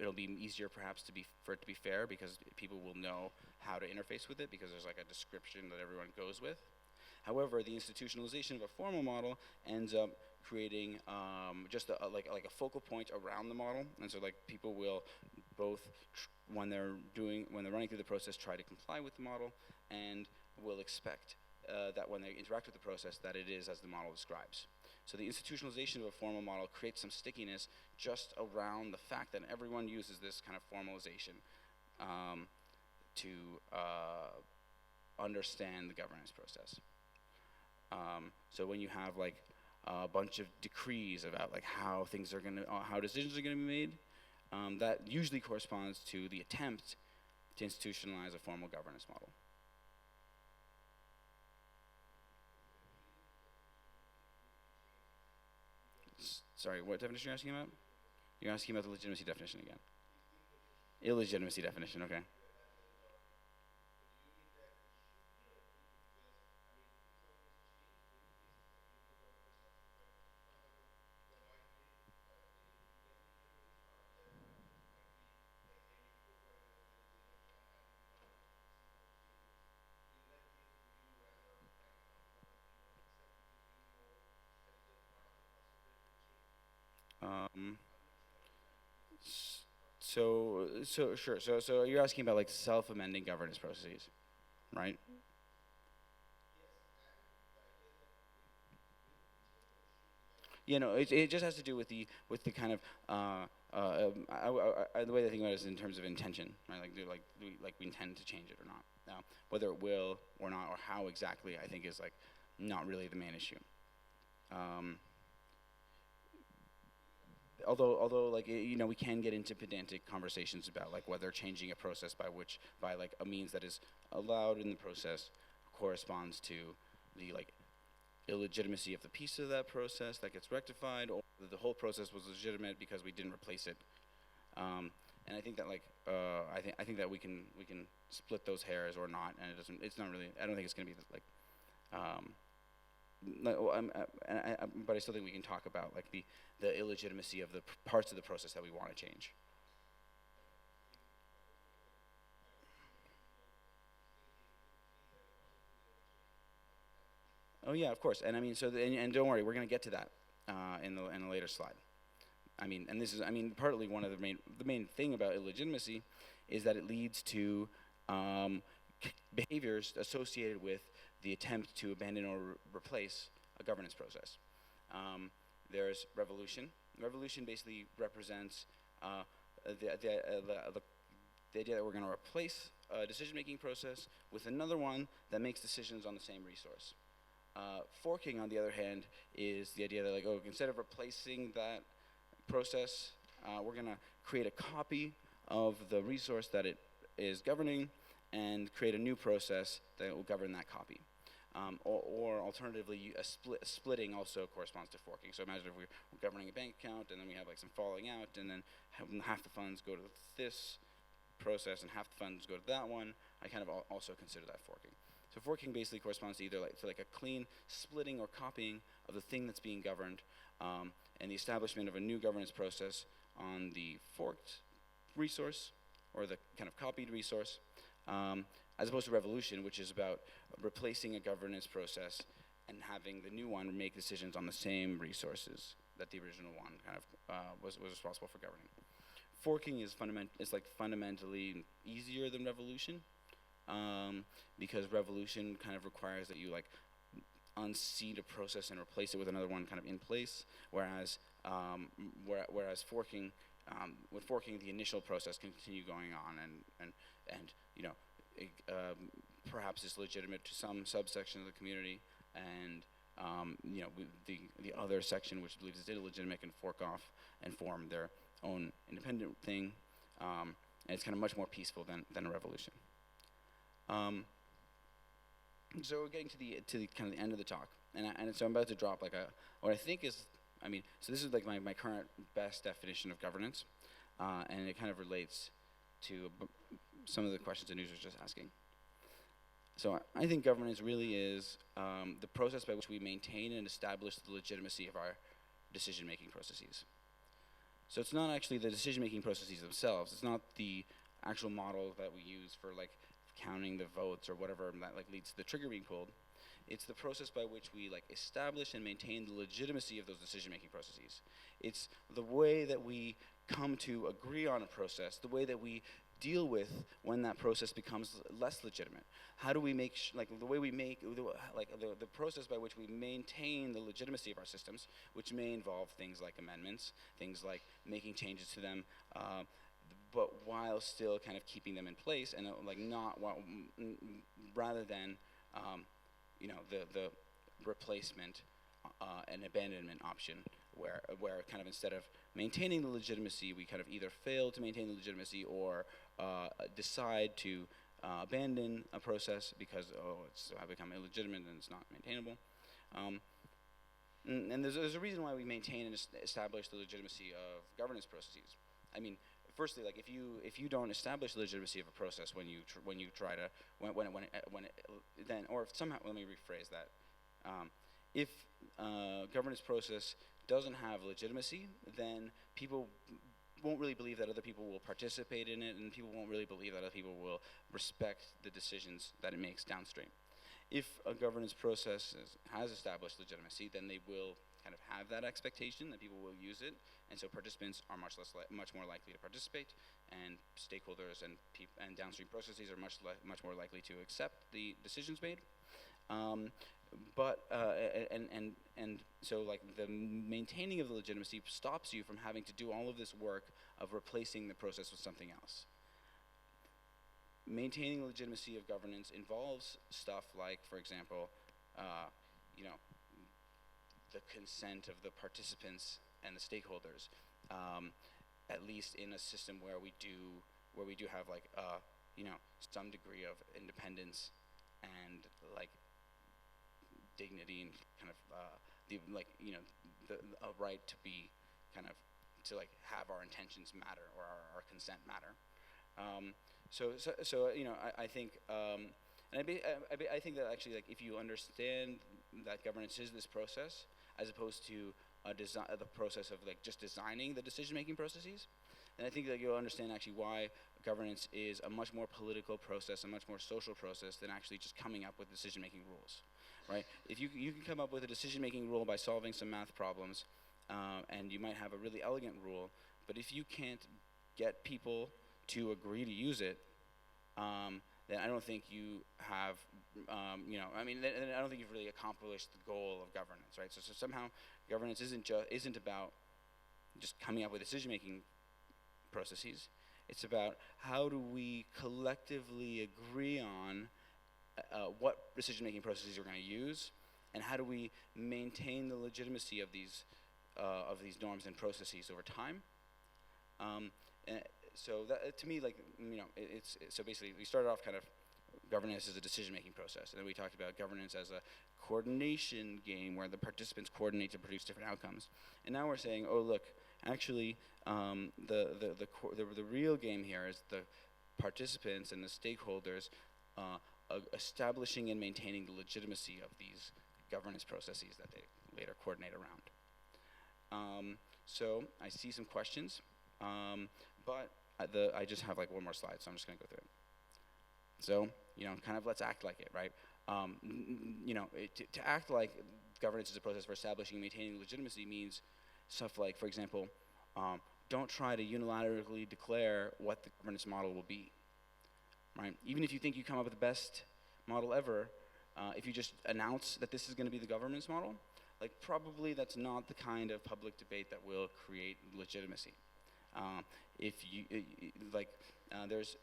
it'll be easier perhaps for it to be fair because people will know how to interface with it because there's like a description that everyone goes with. However, the institutionalization of a formal model ends up creating just like a focal point around the model, and so like people will both when they're running through the process try to comply with the model, and will expect that when they interact with the process that it is as the model describes. So the institutionalization of a formal model creates some stickiness just around the fact that everyone uses this kind of formalization to understand the governance process. So when you have like a bunch of decrees about like how decisions are gonna be made, that usually corresponds to the attempt to institutionalize a formal governance model. Sorry, what definition are you asking about? You're asking about the legitimacy definition again. Illegitimacy definition, okay. Um, sure. So you're asking about like self-amending governance processes, right? You know, it just has to do with the kind of the way I think about it is in terms of intention, right? Like we intend to change it or not. Now, whether it will or not, or how exactly, I think is like not really the main issue. Although like you know we can get into pedantic conversations about like whether changing a process by like a means that is allowed in the process corresponds to the like illegitimacy of the piece of that process that gets rectified, or the whole process was legitimate because we didn't replace it. And I think that like I think that we can split those hairs or not, and it's not really, I don't think it's going to be like but I still think we can talk about like the illegitimacy of the parts of the process that we want to change. Oh yeah, of course. And I mean, and don't worry, we're going to get to that in a later slide. I mean, and this is, I mean, partly one of the main thing about illegitimacy is that it leads to behaviors associated with the attempt to abandon or replace a governance process. There's revolution. Revolution basically represents the idea that we're going to replace a decision-making process with another one that makes decisions on the same resource. Forking, on the other hand, is the idea that like, oh, instead of replacing that process, we're going to create a copy of the resource that it is governing and create a new process that will govern that copy. Or alternatively, splitting also corresponds to forking. So imagine if we're governing a bank account and then we have like some falling out, and then half the funds go to this process and half the funds go to that one. I kind of also consider that forking. So forking basically corresponds to either like a clean splitting or copying of the thing that's being governed, and the establishment of a new governance process on the forked resource or the kind of copied resource, as opposed to revolution, which is about replacing a governance process and having the new one make decisions on the same resources that the original one kind of was responsible for governing. Forking is fundamentally easier than revolution, because revolution kind of requires that you like unseat a process and replace it with another one kind of in place, whereas forking, with forking, the initial process can continue going on and you know, perhaps is legitimate to some subsection of the community, and you know, the other section which believes it's illegitimate can fork off and form their own independent thing, and it's kind of much more peaceful than a revolution. So we're getting to the kind of the end of the talk, and so I'm about to drop like what I think is, I mean, so this is like my current best definition of governance, and it kind of relates to some of the questions the news was just asking. So I think governance really is the process by which we maintain and establish the legitimacy of our decision-making processes. So it's not actually the decision-making processes themselves. It's not the actual model that we use for like counting the votes or whatever that like leads to the trigger being pulled. It's the process by which we like establish and maintain the legitimacy of those decision-making processes. It's the way that we come to agree on a process, the way that we deal with when that process becomes less legitimate. How do we make like the way we make the process by which we maintain the legitimacy of our systems, which may involve things like amendments, things like making changes to them, but while still kind of keeping them in place and like not rather than you know, the replacement and abandonment option, where kind of instead of maintaining the legitimacy, we kind of either fail to maintain the legitimacy or decide to abandon a process because it's become illegitimate and it's not maintainable. And there's a reason why we maintain and establish the legitimacy of governance processes. I mean, firstly, like if you don't establish the legitimacy of a process when you try to then, or if somehow, let me rephrase that. If governance process doesn't have legitimacy, then people won't really believe that other people will participate in it, and people won't really believe that other people will respect the decisions that it makes downstream. If a governance process has established legitimacy, then they will kind of have that expectation that people will use it, and so participants are much more likely to participate, and stakeholders and downstream processes are much more likely to accept the decisions made. So like the maintaining of the legitimacy stops you from having to do all of this work of replacing the process with something else. Maintaining the legitimacy of governance involves stuff like, for example, you know, the consent of the participants and the stakeholders, at least in a system where we do have like you know, some degree of independence and like dignity and kind of a right to be kind of to like have our intentions matter or our consent matter. So you know, I think and I think that actually, like, if you understand that governance is this process as opposed to the process of like just designing the decision-making processes, then I think that you'll understand actually why governance is a much more political process, a much more social process than actually just coming up with decision-making rules, right? If you can come up with a decision-making rule by solving some math problems, and you might have a really elegant rule, but if you can't get people to agree to use it, then I don't think you have, you know, I mean, then I don't think you've really accomplished the goal of governance, right? So somehow governance isn't about just coming up with decision-making processes. It's about how do we collectively agree on what decision-making processes we're going to use, and how do we maintain the legitimacy of these norms and processes over time. So that, to me, like, you know, so basically we started off kind of governance as a decision-making process, and then we talked about governance as a coordination game where the participants coordinate to produce different outcomes. And now we're saying, oh look, actually, the real game here is the participants and the stakeholders establishing and maintaining the legitimacy of these governance processes that they later coordinate around. So I see some questions, but I just have like one more slide, so I'm just gonna go through it. So, you know, kind of let's act like it, right? You know, to act like governance is a process for establishing and maintaining legitimacy means stuff like, for example, don't try to unilaterally declare what the governance model will be, right? Even if you think you come up with the best model ever, if you just announce that this is gonna be the governance model, like probably that's not the kind of public debate that will create legitimacy. If you, there's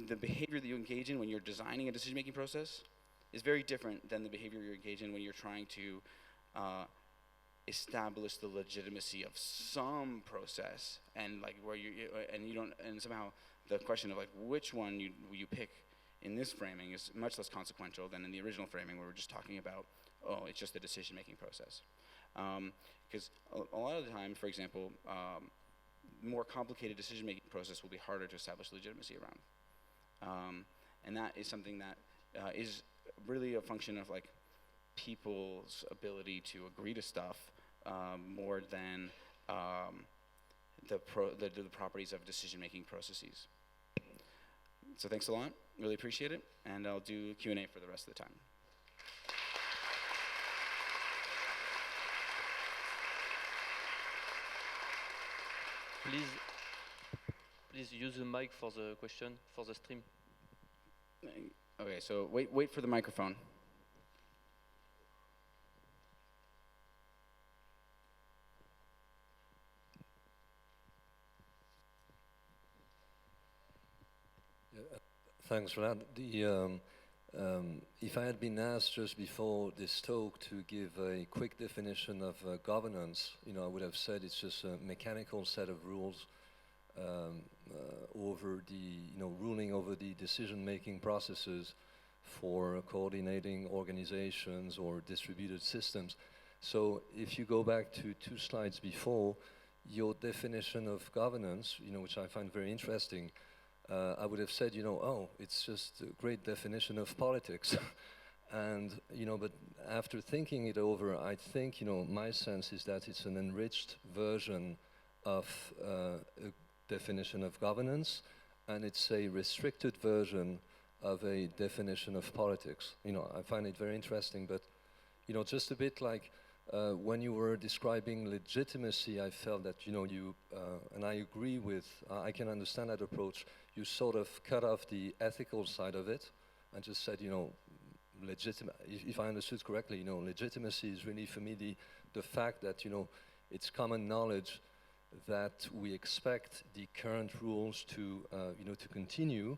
the behavior that you engage in when you're designing a decision-making process is very different than the behavior you engage in when you're trying to establish the legitimacy of some process, and like where you don't, and somehow the question of like which one you pick in this framing is much less consequential than in the original framing where we're just talking about, oh, it's just a decision-making process. Because a lot of the time, for example, more complicated decision-making process will be harder to establish legitimacy around. And that is something that is really a function of like people's ability to agree to stuff more than the properties of decision-making processes. So thanks a lot, really appreciate it, and I'll do Q&A for the rest of the time. Please use the mic for the question, for the stream. Okay, so wait for the microphone. Thanks, Vlad. If I had been asked just before this talk to give a quick definition of governance, I would have said it's just a mechanical set of rules over the, ruling over the decision-making processes for coordinating organizations or distributed systems. So if you go back to 2 slides before, your definition of governance, which I find very interesting, I would have said, oh, it's just a great definition of politics. And, but after thinking it over, I think, my sense is that it's an enriched version of a definition of governance, and it's a restricted version of a definition of politics. I find it very interesting, but, just a bit like when you were describing legitimacy, I felt that, and I agree with, I can understand that approach. You sort of cut off the ethical side of it and just said, if I understood correctly, legitimacy is really for me the fact that, it's common knowledge that we expect the current rules to, to continue.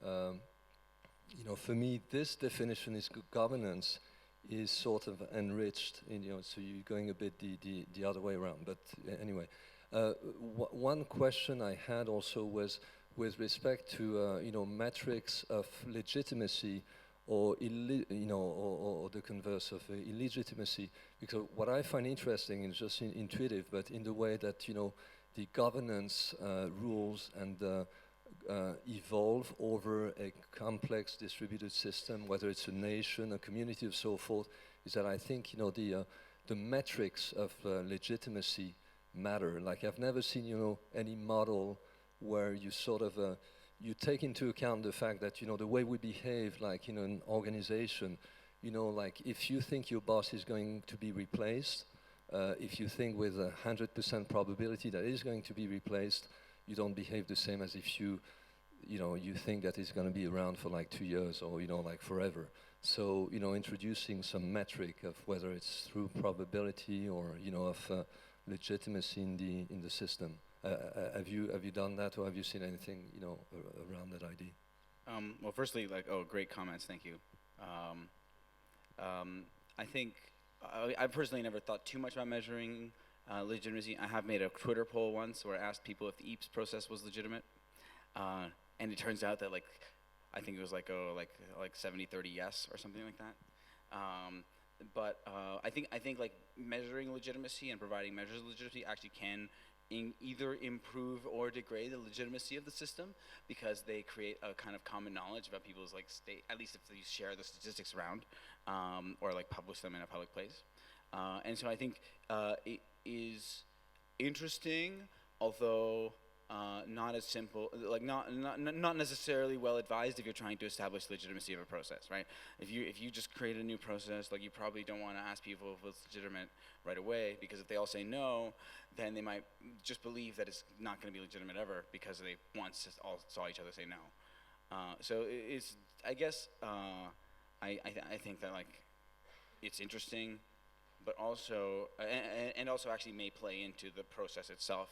For me, this definition is governance is sort of enriched, so you're going a bit the other way around. But anyway, one question I had also was with respect to metrics of legitimacy or or the converse of illegitimacy, because what I find interesting is just intuitive, but in the way that the governance rules and evolve over a complex distributed system, whether it's a nation, a community, or so forth, is that I think the metrics of legitimacy matter. Like I've never seen any model where you sort of you take into account the fact that the way we behave, like in an organization, like if you think your boss is going to be replaced, if you think with 100% probability that it is going to be replaced, you don't behave the same as if you think that it's going to be around for like 2 years or like forever. So introducing some metric of whether it's through probability or of legitimacy in the system. Have you done that, or have you seen anything around that idea? Well, firstly, great comments, thank you. I think I personally never thought too much about measuring legitimacy. I have made a Twitter poll once where I asked people if the EAPS process was legitimate, and it turns out that I think it was like 70-30 yes or something like that. But I think like measuring legitimacy and providing measures of legitimacy actually can either improve or degrade the legitimacy of the system, because they create a kind of common knowledge about people's state, at least if you share the statistics around, or publish them in a public place. And so I think it is interesting, although not as simple, not necessarily well advised if you're trying to establish legitimacy of a process, right? If you just create a new process, you probably don't want to ask people if it's legitimate right away, because if they all say no, then they might just believe that it's not going to be legitimate ever because they once just all saw each other say no. So it's, I guess, I think that it's interesting, but also and also actually may play into the process itself.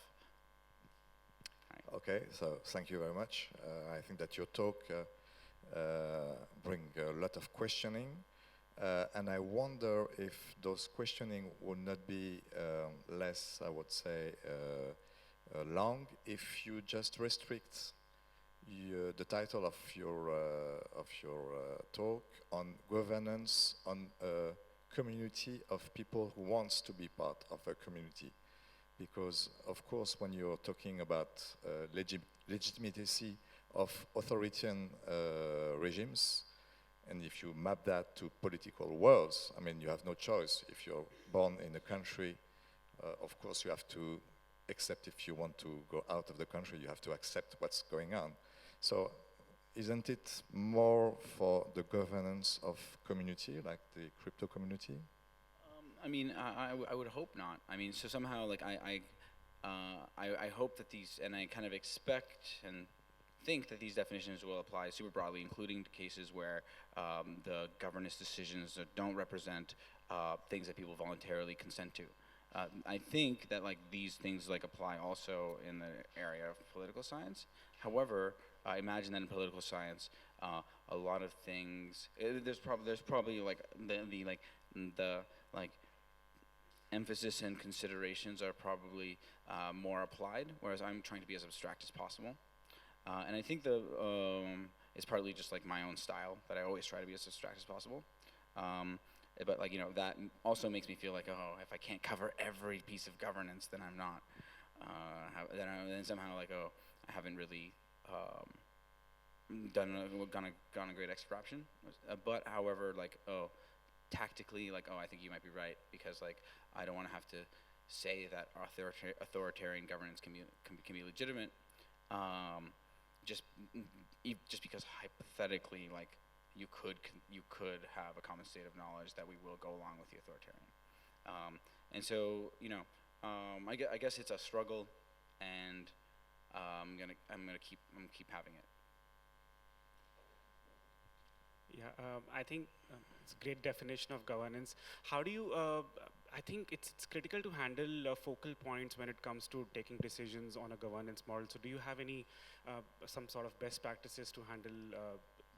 Okay, so thank you very much. I think that your talk bring a lot of questioning, and I wonder if those questioning would not be less, I would say, long if you just restrict the title of your talk on governance on a community of people who wants to be part of a community. Because, of course, when you're talking about legitimacy of authoritarian regimes, and if you map that to political worlds, I mean, you have no choice. If you're born in a country Of course, you have to accept if you want to go out of the country, you have to accept what's going on. So isn't it more for the governance of community, like the crypto community? I mean, I would hope not. I mean, so somehow, like, I hope that these, and I kind of expect and think that these definitions will apply super broadly, including cases where the governance decisions don't represent things that people voluntarily consent to. I think that like these things like apply also in the area of political science. However, I imagine that in political science, a lot of things there's probably like the emphasis and considerations are probably more applied, whereas I'm trying to be as abstract as possible. And I think it's partly just like my own style that I always try to be as abstract as possible. But like, you know, that also makes me feel like, oh, if I can't cover every piece of governance, then I'm not. Then somehow like, oh, I haven't really gone a great extraction. But however, like, oh, tactically, like, oh, I think you might be right, because like I don't want to have to say that authoritarian governance can be legitimate, just because hypothetically, like, you could have a common state of knowledge that we will go along with the authoritarian, and so, you know, I guess it's a struggle, and I'm gonna keep having it. Yeah, I think it's a great definition of governance. How do you, I think it's critical to handle focal points when it comes to taking decisions on a governance model. So do you have any, some sort of best practices to handle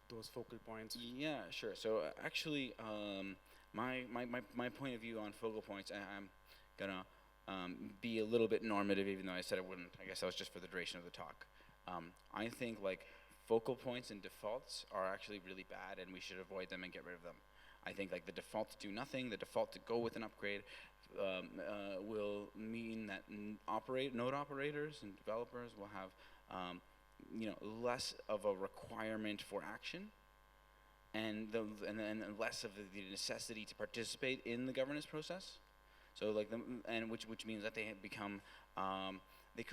those focal points? Yeah, sure. So actually, my point of view on focal points, I'm gonna be a little bit normative, even though I said I wouldn't. I guess that was just for the duration of the talk. I think like focal points and defaults are actually really bad, and we should avoid them and get rid of them. I think like the default to do nothing, the default to go with an upgrade, will mean that node operators and developers will have you know, less of a requirement for action, and less of the necessity to participate in the governance process. So like which means that they have become they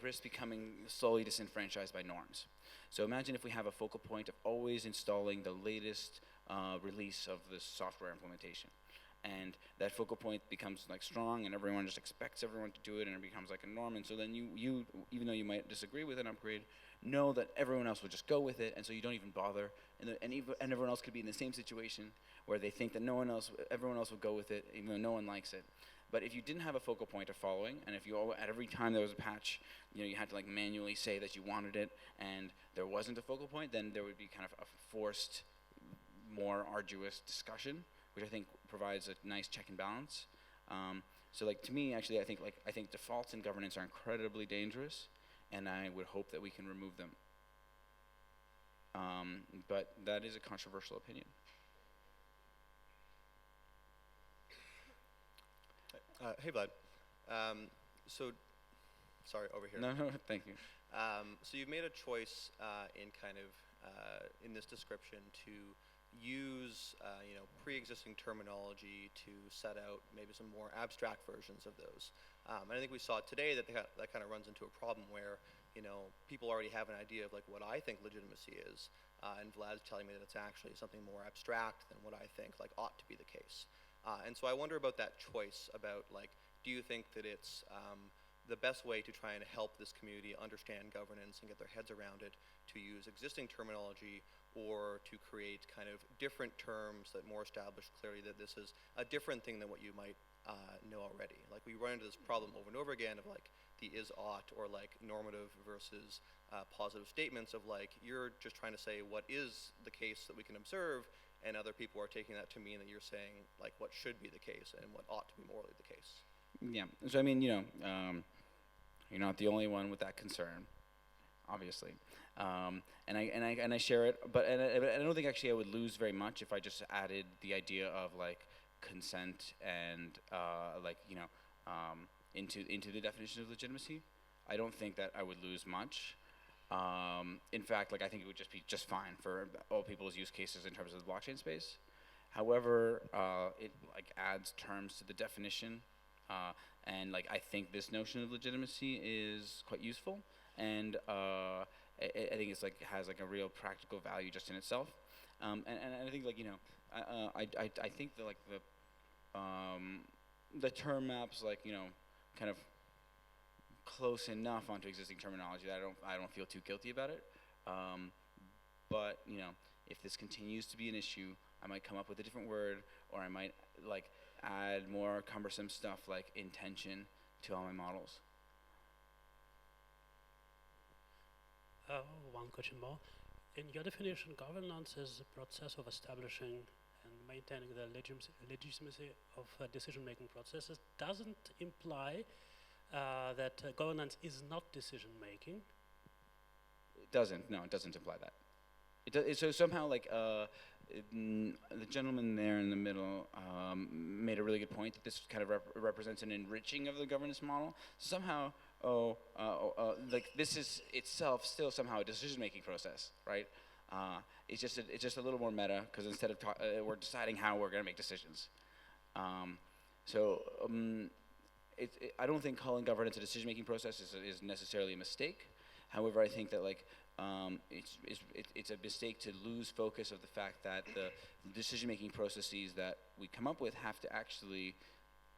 risk becoming slowly disenfranchised by norms. So imagine if we have a focal point of always installing the latest release of the software implementation, and that focal point becomes like strong, and everyone just expects everyone to do it, and it becomes like a norm. And so then you even though you might disagree with an upgrade, know that everyone else will just go with it, and so you don't even bother. And everyone else could be in the same situation where they think that everyone else will go with it, even though no one likes it. But if you didn't have a focal point of following, and if at every time there was a patch, you know, you had to like manually say that you wanted it, and there wasn't a focal point, then there would be kind of a forced, more arduous discussion, which I think provides a nice check and balance. So like to me, actually, I think defaults in governance are incredibly dangerous, and I would hope that we can remove them. But that is a controversial opinion. Hey, Vlad. Sorry, over here. No, thank you. So you've made a choice in kind of in this description to use you know, pre-existing terminology to set out maybe some more abstract versions of those. And I think we saw today that that kind of runs into a problem where, you know, people already have an idea of like what I think legitimacy is, and Vlad's telling me that it's actually something more abstract than what I think like ought to be the case. And so I wonder about that choice about like, do you think that it's the best way to try and help this community understand governance and get their heads around it to use existing terminology, or to create kind of different terms that more establish clearly that this is a different thing than what you might know already? Like we run into this problem over and over again of like the is ought, or like normative versus positive statements of like, you're just trying to say what is the case that we can observe, and other people are taking that to mean that you're saying like what should be the case and what ought to be morally the case. Yeah. So I mean, you know, you're not the only one with that concern, obviously, and I share it. But I don't think actually I would lose very much if I just added the idea of like consent and like, you know, into the definition of legitimacy. I don't think that I would lose much. In fact, like I think it would just be just fine for all people's use cases in terms of the blockchain space. However, it like adds terms to the definition And like I think this notion of legitimacy is quite useful, and I think it's like has like a real practical value just in itself. And I think like I think that like the term maps like kind of close enough onto existing terminology that I don't feel too guilty about it. But if this continues to be an issue, I might come up with a different word, or I might like add more cumbersome stuff like intention to all my models. One question more. In your definition, governance is the process of establishing and maintaining the legitimacy of decision-making processes. Doesn't imply that governance is not decision-making. It doesn't. No, it doesn't imply that. So somehow, like the gentleman there in the middle made a really good point that this kind of represents an enriching of the governance model. So somehow, like this is itself still somehow a decision-making process, right? It's just a little more meta because instead of we're deciding how we're going to make decisions. I don't think calling governance a decision-making process is necessarily a mistake. However, I think that like it's a mistake to lose focus of the fact that the decision-making processes that we come up with have to actually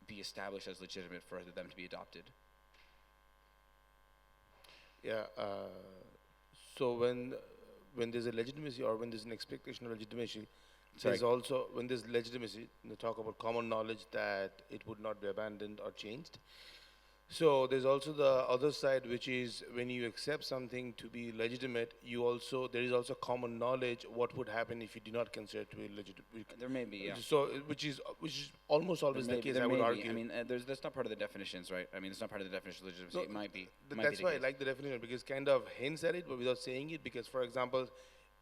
be established as legitimate for them to be adopted. Yeah. So when there's a legitimacy or when there's an expectation of legitimacy, there's also when there's legitimacy, they talk about common knowledge that it would not be abandoned or changed. So there's also the other side, which is when you accept something to be legitimate, there is also common knowledge what would happen if you do not consider it to be legitimate. There may be, yeah. So which is almost always the case. I would argue. I mean, that's not part of the definitions, right? I mean, it's not part of the definition of legitimacy. No, it might be. That's why I like the definition because it kind of hints at it, but without saying it. Because, for example,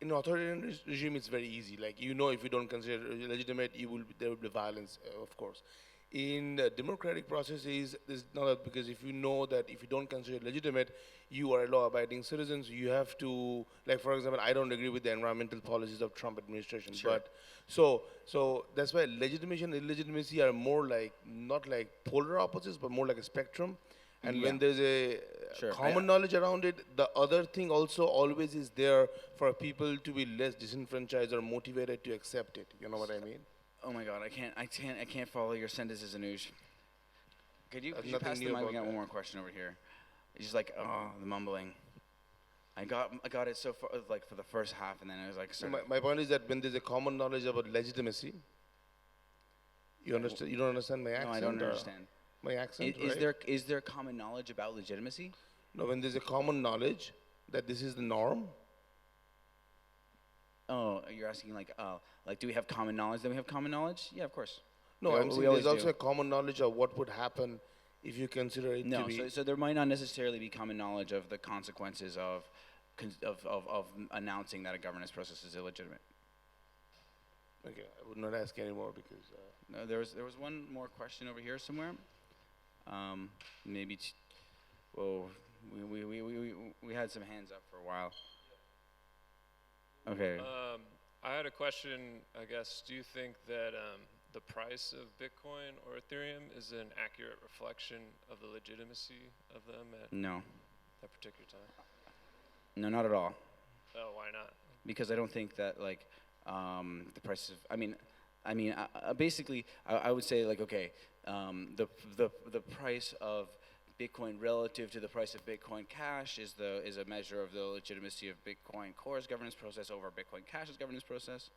in an authoritarian regime, it's very easy. Like if you don't consider it legitimate, there will be violence, of course. In democratic processes, there's not because if you know that if you don't consider it legitimate, you are a law-abiding citizens. You have to, like for example, I don't agree with the environmental policies of Trump administration, sure. but so that's why legitimacy and illegitimacy are more like not like polar opposites, but more like a spectrum. And when there's a common knowledge around it, the other thing also always is there for people to be less disenfranchised or motivated to accept it. You know what I mean? Oh my God, I can't follow your sentences, Anuj. Could you pass the mic? We got one more question over here. It's just like, the mumbling. I got it so far, like for the first half, and then I was like, my point is that when there's a common knowledge about legitimacy, you understand? You don't understand my accent? No, I don't understand. My accent, Is there common knowledge about legitimacy? No, when there's a common knowledge that this is the norm. Oh, you're asking like do we have common knowledge? Then we have common knowledge? Yeah, of course. No, I'm saying there's also a common knowledge of what would happen if you consider it to be. So there might not necessarily be common knowledge of the consequences of announcing that a governance process is illegitimate. Okay, I would not ask anymore because. No, there was one more question over here somewhere. Maybe. We had some hands up for a while. Okay. I had a question, I guess. Do you think that the price of Bitcoin or Ethereum is an accurate reflection of the legitimacy of them at that particular time? No, not at all. Oh, why not? Because I don't think that like the price of basically I would say like okay, the price of Bitcoin relative to the price of Bitcoin Cash is a measure of the legitimacy of Bitcoin Core's governance process over Bitcoin Cash's governance process.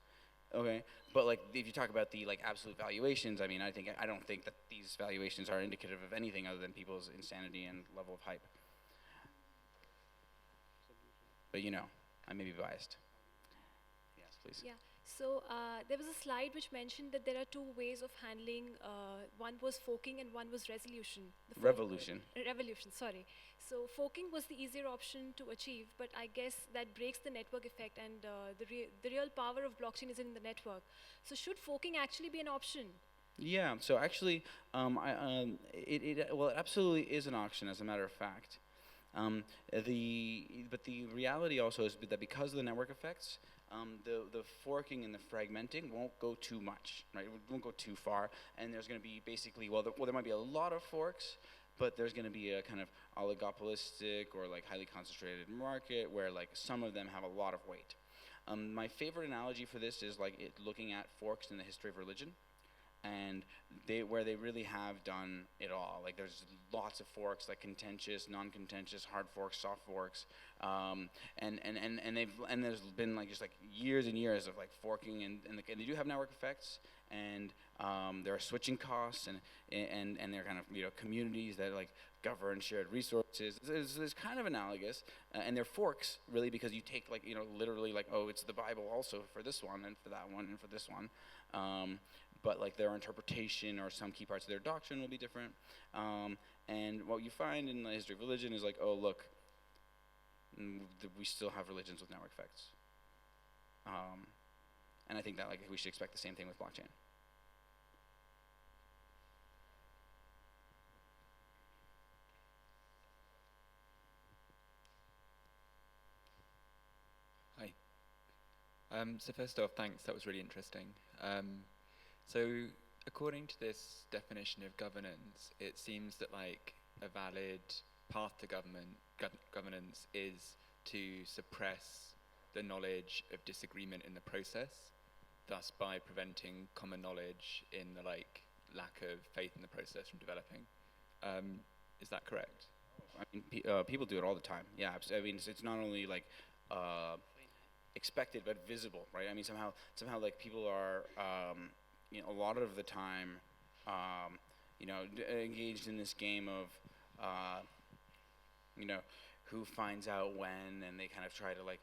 Okay, but like if you talk about the like absolute valuations, I mean I don't think that these valuations are indicative of anything other than people's insanity and level of hype. But I may be biased. Yes, please. Yeah. So there was a slide which mentioned that there are two ways of handling. One was forking and one was resolution. Revolution. Revolution, sorry. So forking was the easier option to achieve, but I guess that breaks the network effect, and the real power of blockchain is in the network. So should forking actually be an option? Yeah. So actually, it absolutely is an option, as a matter of fact. But the reality also is that because of the network effects, the forking and the fragmenting won't go too much, right? It won't go too far, and there's going to be basically, there might be a lot of forks, but there's going to be a kind of oligopolistic or like highly concentrated market where like some of them have a lot of weight. My favorite analogy for this is like looking at forks in the history of religion, and where they really have done it all. Like there's lots of forks, like contentious, non-contentious, hard forks, soft forks, and there's been like just like years and years of like forking, and they do have network effects, and there are switching costs, and there are kind of communities that like govern shared resources. It's kind of analogous, and they're forks really because you take like literally like, oh, it's the Bible also for this one and for that one and for this one. But like their interpretation or some key parts of their doctrine will be different. And what you find in the history of religion is like, oh look, we still have religions with network effects. And I think that like we should expect the same thing with blockchain. Hi. So first off, thanks. That was really interesting. So according to this definition of governance, it seems that like a valid path to governance is to suppress the knowledge of disagreement in the process, thus by preventing common knowledge in the like lack of faith in the process from developing. Is that correct? I mean, people do it all the time. Yeah, I mean, it's not only like expected but visible, right? I mean, somehow like people are a lot of the time engaged in this game of who finds out when, and they kind of try to like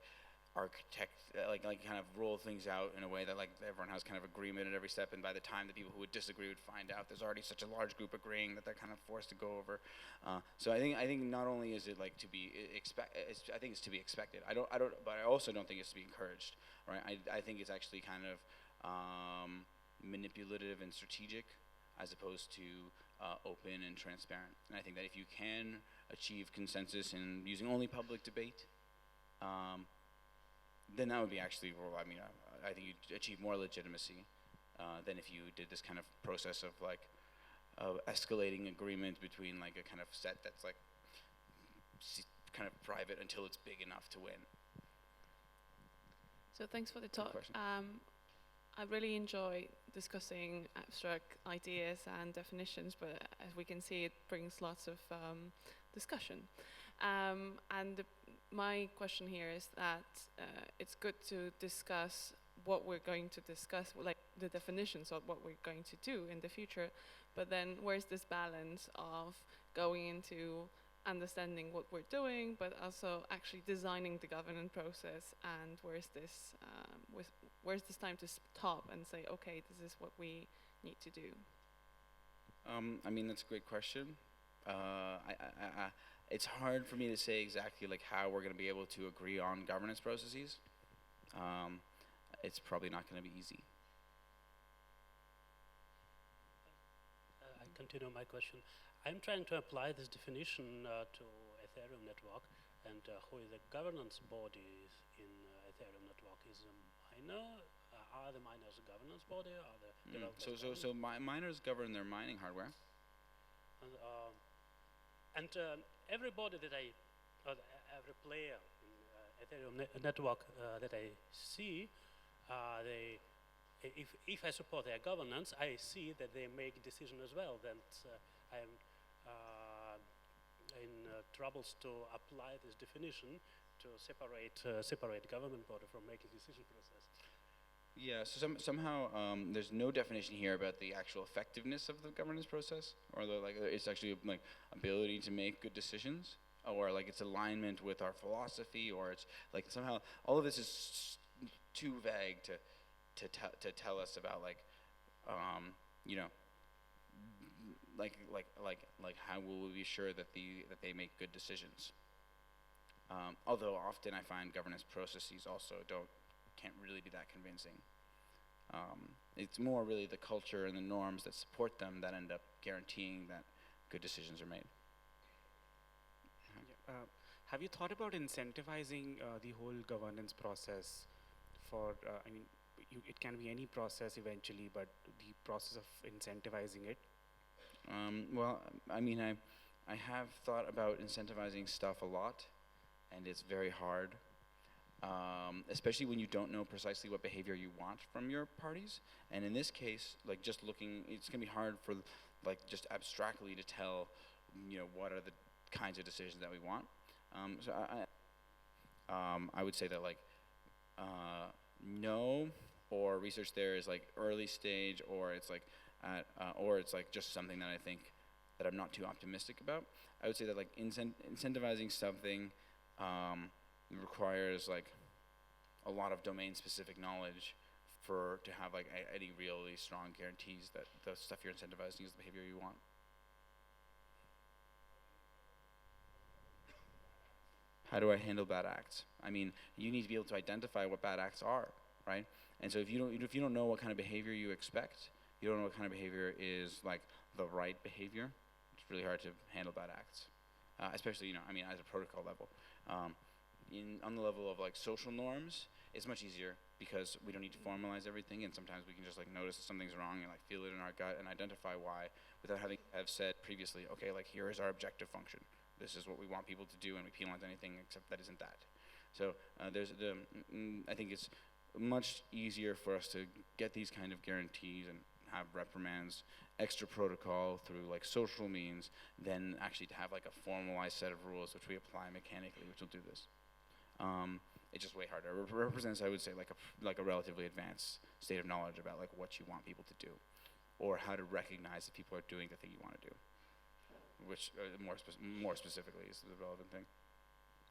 architect like kind of roll things out in a way that like everyone has kind of agreement at every step, and by the time the people who would disagree would find out, there's already such a large group agreeing that they're kind of forced to go over. So I think not only is it like to be I think it's to be expected. But I also don't think it's to be encouraged, right? I think it's actually kind of manipulative and strategic, as opposed to open and transparent. And I think that if you can achieve consensus in using only public debate, then that would be actually, well, I mean, I think you'd achieve more legitimacy than if you did this kind of process of like escalating agreement between like a kind of set that's like kind of private until it's big enough to win. So thanks for the talk. I really enjoy discussing abstract ideas and definitions, but as we can see, it brings lots of discussion. My question here is that it's good to discuss what we're going to discuss, like the definitions of what we're going to do in the future, but then where's this balance of going into understanding what we're doing, but also actually designing the governance process, and where's this time to stop and say, okay, this is what we need to do? I mean, that's a great question. It's hard for me to say exactly like how we're going to be able to agree on governance processes. It's probably not going to be easy. I continue my question. I'm trying to apply this definition to Ethereum network, and who is the governance body in Ethereum network? Is a miner? Are the miners a governance body? Are the developers So miners govern their mining hardware. And everybody that every player in Ethereum network that I see, if I support their governance, I see that they make decision as well. That I am in troubles to apply this definition to separate government body from making decision process. Yeah, so somehow there's no definition here about the actual effectiveness of the governance process, or the like it's actually like ability to make good decisions, or like its alignment with our philosophy, or it's like somehow all of this is too vague to tell us about like like how will we be sure that they make good decisions. Although often I find governance processes also can't really be that convincing. It's more really the culture and the norms that support them that end up guaranteeing that good decisions are made. have you thought about incentivizing the whole governance process for, I mean, it can be any process eventually, but the process of incentivizing it? Well, I mean, I have thought about incentivizing stuff a lot, and it's very hard, especially when you don't know precisely what behavior you want from your parties. And in this case, like just looking, it's gonna be hard for like just abstractly to tell, you know, what are the kinds of decisions that we want. So I would say that like no, or research there is like early stage, or it's like or it's like just something that I think that I'm not too optimistic about. I would say that like incentivizing something requires like a lot of domain-specific knowledge to have like any really strong guarantees that the stuff you're incentivizing is the behavior you want. How do I handle bad acts? I mean, you need to be able to identify what bad acts are, right? And so if you don't know what kind of behavior you expect, you don't know what kind of behavior is like the right behavior, it's really hard to handle bad acts, especially, you know, I mean, at a protocol level. On the level of like social norms, it's much easier because we don't need to formalize everything, and sometimes we can just like notice that something's wrong and like feel it in our gut and identify why without having have said previously, okay, like here is our objective function. This is what we want people to do, and we penalize anything except that isn't that. So I think it's much easier for us to get these kind of guarantees and have reprimands, extra protocol through like social means, than actually to have like a formalized set of rules which we apply mechanically, which will do this. It's just way harder. It represents, I would say, like a relatively advanced state of knowledge about like what you want people to do, or how to recognize that people are doing the thing you want to do, which more specifically is the relevant thing.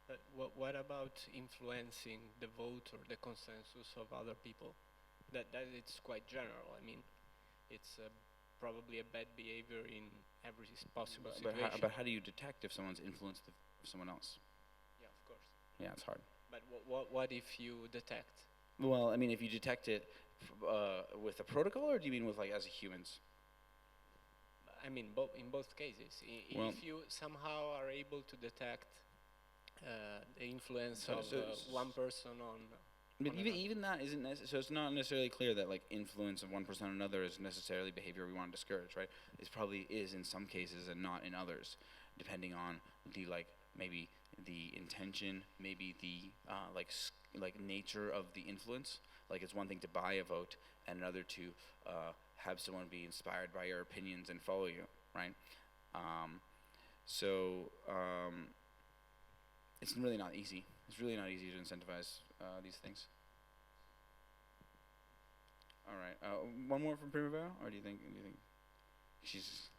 But what about influencing the vote or the consensus of other people? That it's quite general. I mean, it's probably a bad behavior in every possible situation. But how do you detect if someone's influenced someone else? Yeah, of course. Yeah, it's hard. But what if you detect? Well, I mean, if you detect it with a protocol, or do you mean with like as humans? I mean, in both cases. If you somehow are able to detect the influence of one person on. But even that isn't so it's not necessarily clear that like influence of one person on another is necessarily behavior we want to discourage, right? It probably is in some cases and not in others, depending on the like maybe the intention, maybe the like nature of the influence. Like it's one thing to buy a vote, and another to have someone be inspired by your opinions and follow you, right? It's really not easy. It's really not easy to incentivize these things. All right, one more from Primavera, or do you think she's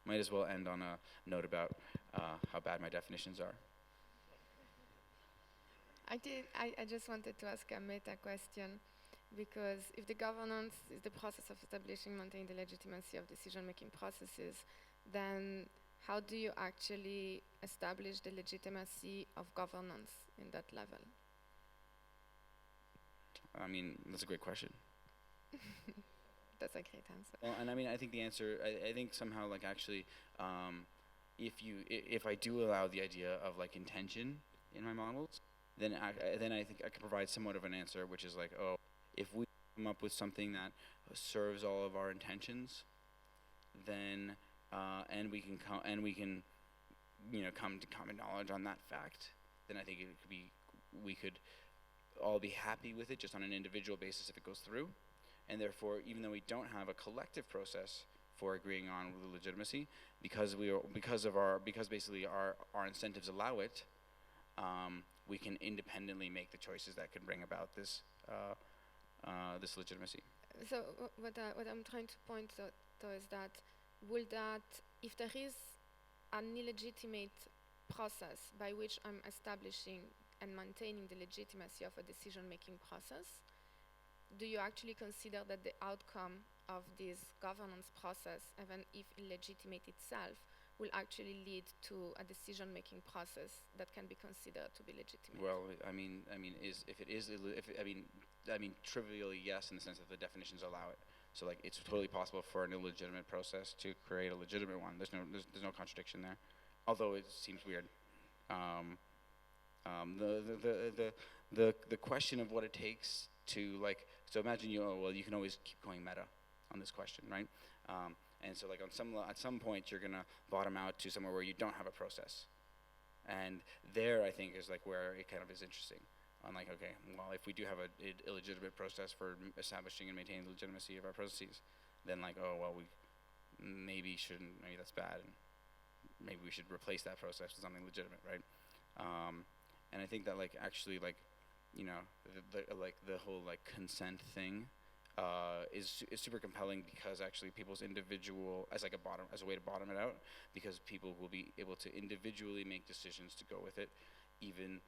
might as well end on a note about how bad my definitions are. I just wanted to ask a meta question, because if the governance is the process of establishing and maintaining the legitimacy of decision-making processes, then how do you actually establish the legitimacy of governance in that level? I mean, that's a great question. That's a great answer. Well, and I mean, I think the answer, I think somehow like actually, if I do allow the idea of like intention in my models, then I think I can provide somewhat of an answer, which is like, oh, if we come up with something that serves all of our intentions, then and we can come to common knowledge on that fact, then I think it could be, we could all be happy with it just on an individual basis if it goes through. And therefore, even though we don't have a collective process for agreeing on the legitimacy, because basically our incentives allow it, we can independently make the choices that can bring about this this legitimacy. So what I'm trying to point out though is that if there is an illegitimate process by which I'm establishing and maintaining the legitimacy of a decision-making process, do you actually consider that the outcome of this governance process, even if illegitimate itself, will actually lead to a decision-making process that can be considered to be legitimate? Well, trivially yes, in the sense that the definitions allow it. So like, it's totally possible for an illegitimate process to create a legitimate one. There's no contradiction there. although it seems weird. The question of what it takes to like, so imagine you can always keep going meta on this question, right? And so like at some point you're gonna bottom out to somewhere where you don't have a process, and there I think is like where it kind of is interesting. On like, okay, well, if we do have a illegitimate process for establishing and maintaining the legitimacy of our processes, then like, oh well, maybe that's bad, and maybe we should replace that process with something legitimate, right? And I think that like actually like, the whole like consent thing is super compelling, because actually people's individual as a way to bottom it out, because people will be able to individually make decisions to go with it, even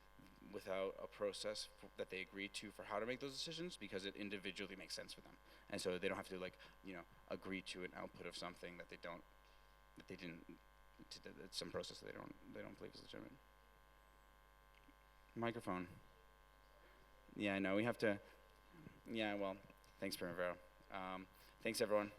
without a process that they agree to for how to make those decisions, because it individually makes sense for them, and so they don't have to like agree to an output of something that some process that they don't believe is legitimate. Microphone. Yeah, I know we have to. Yeah, well, thanks, Primavera. Thanks, everyone.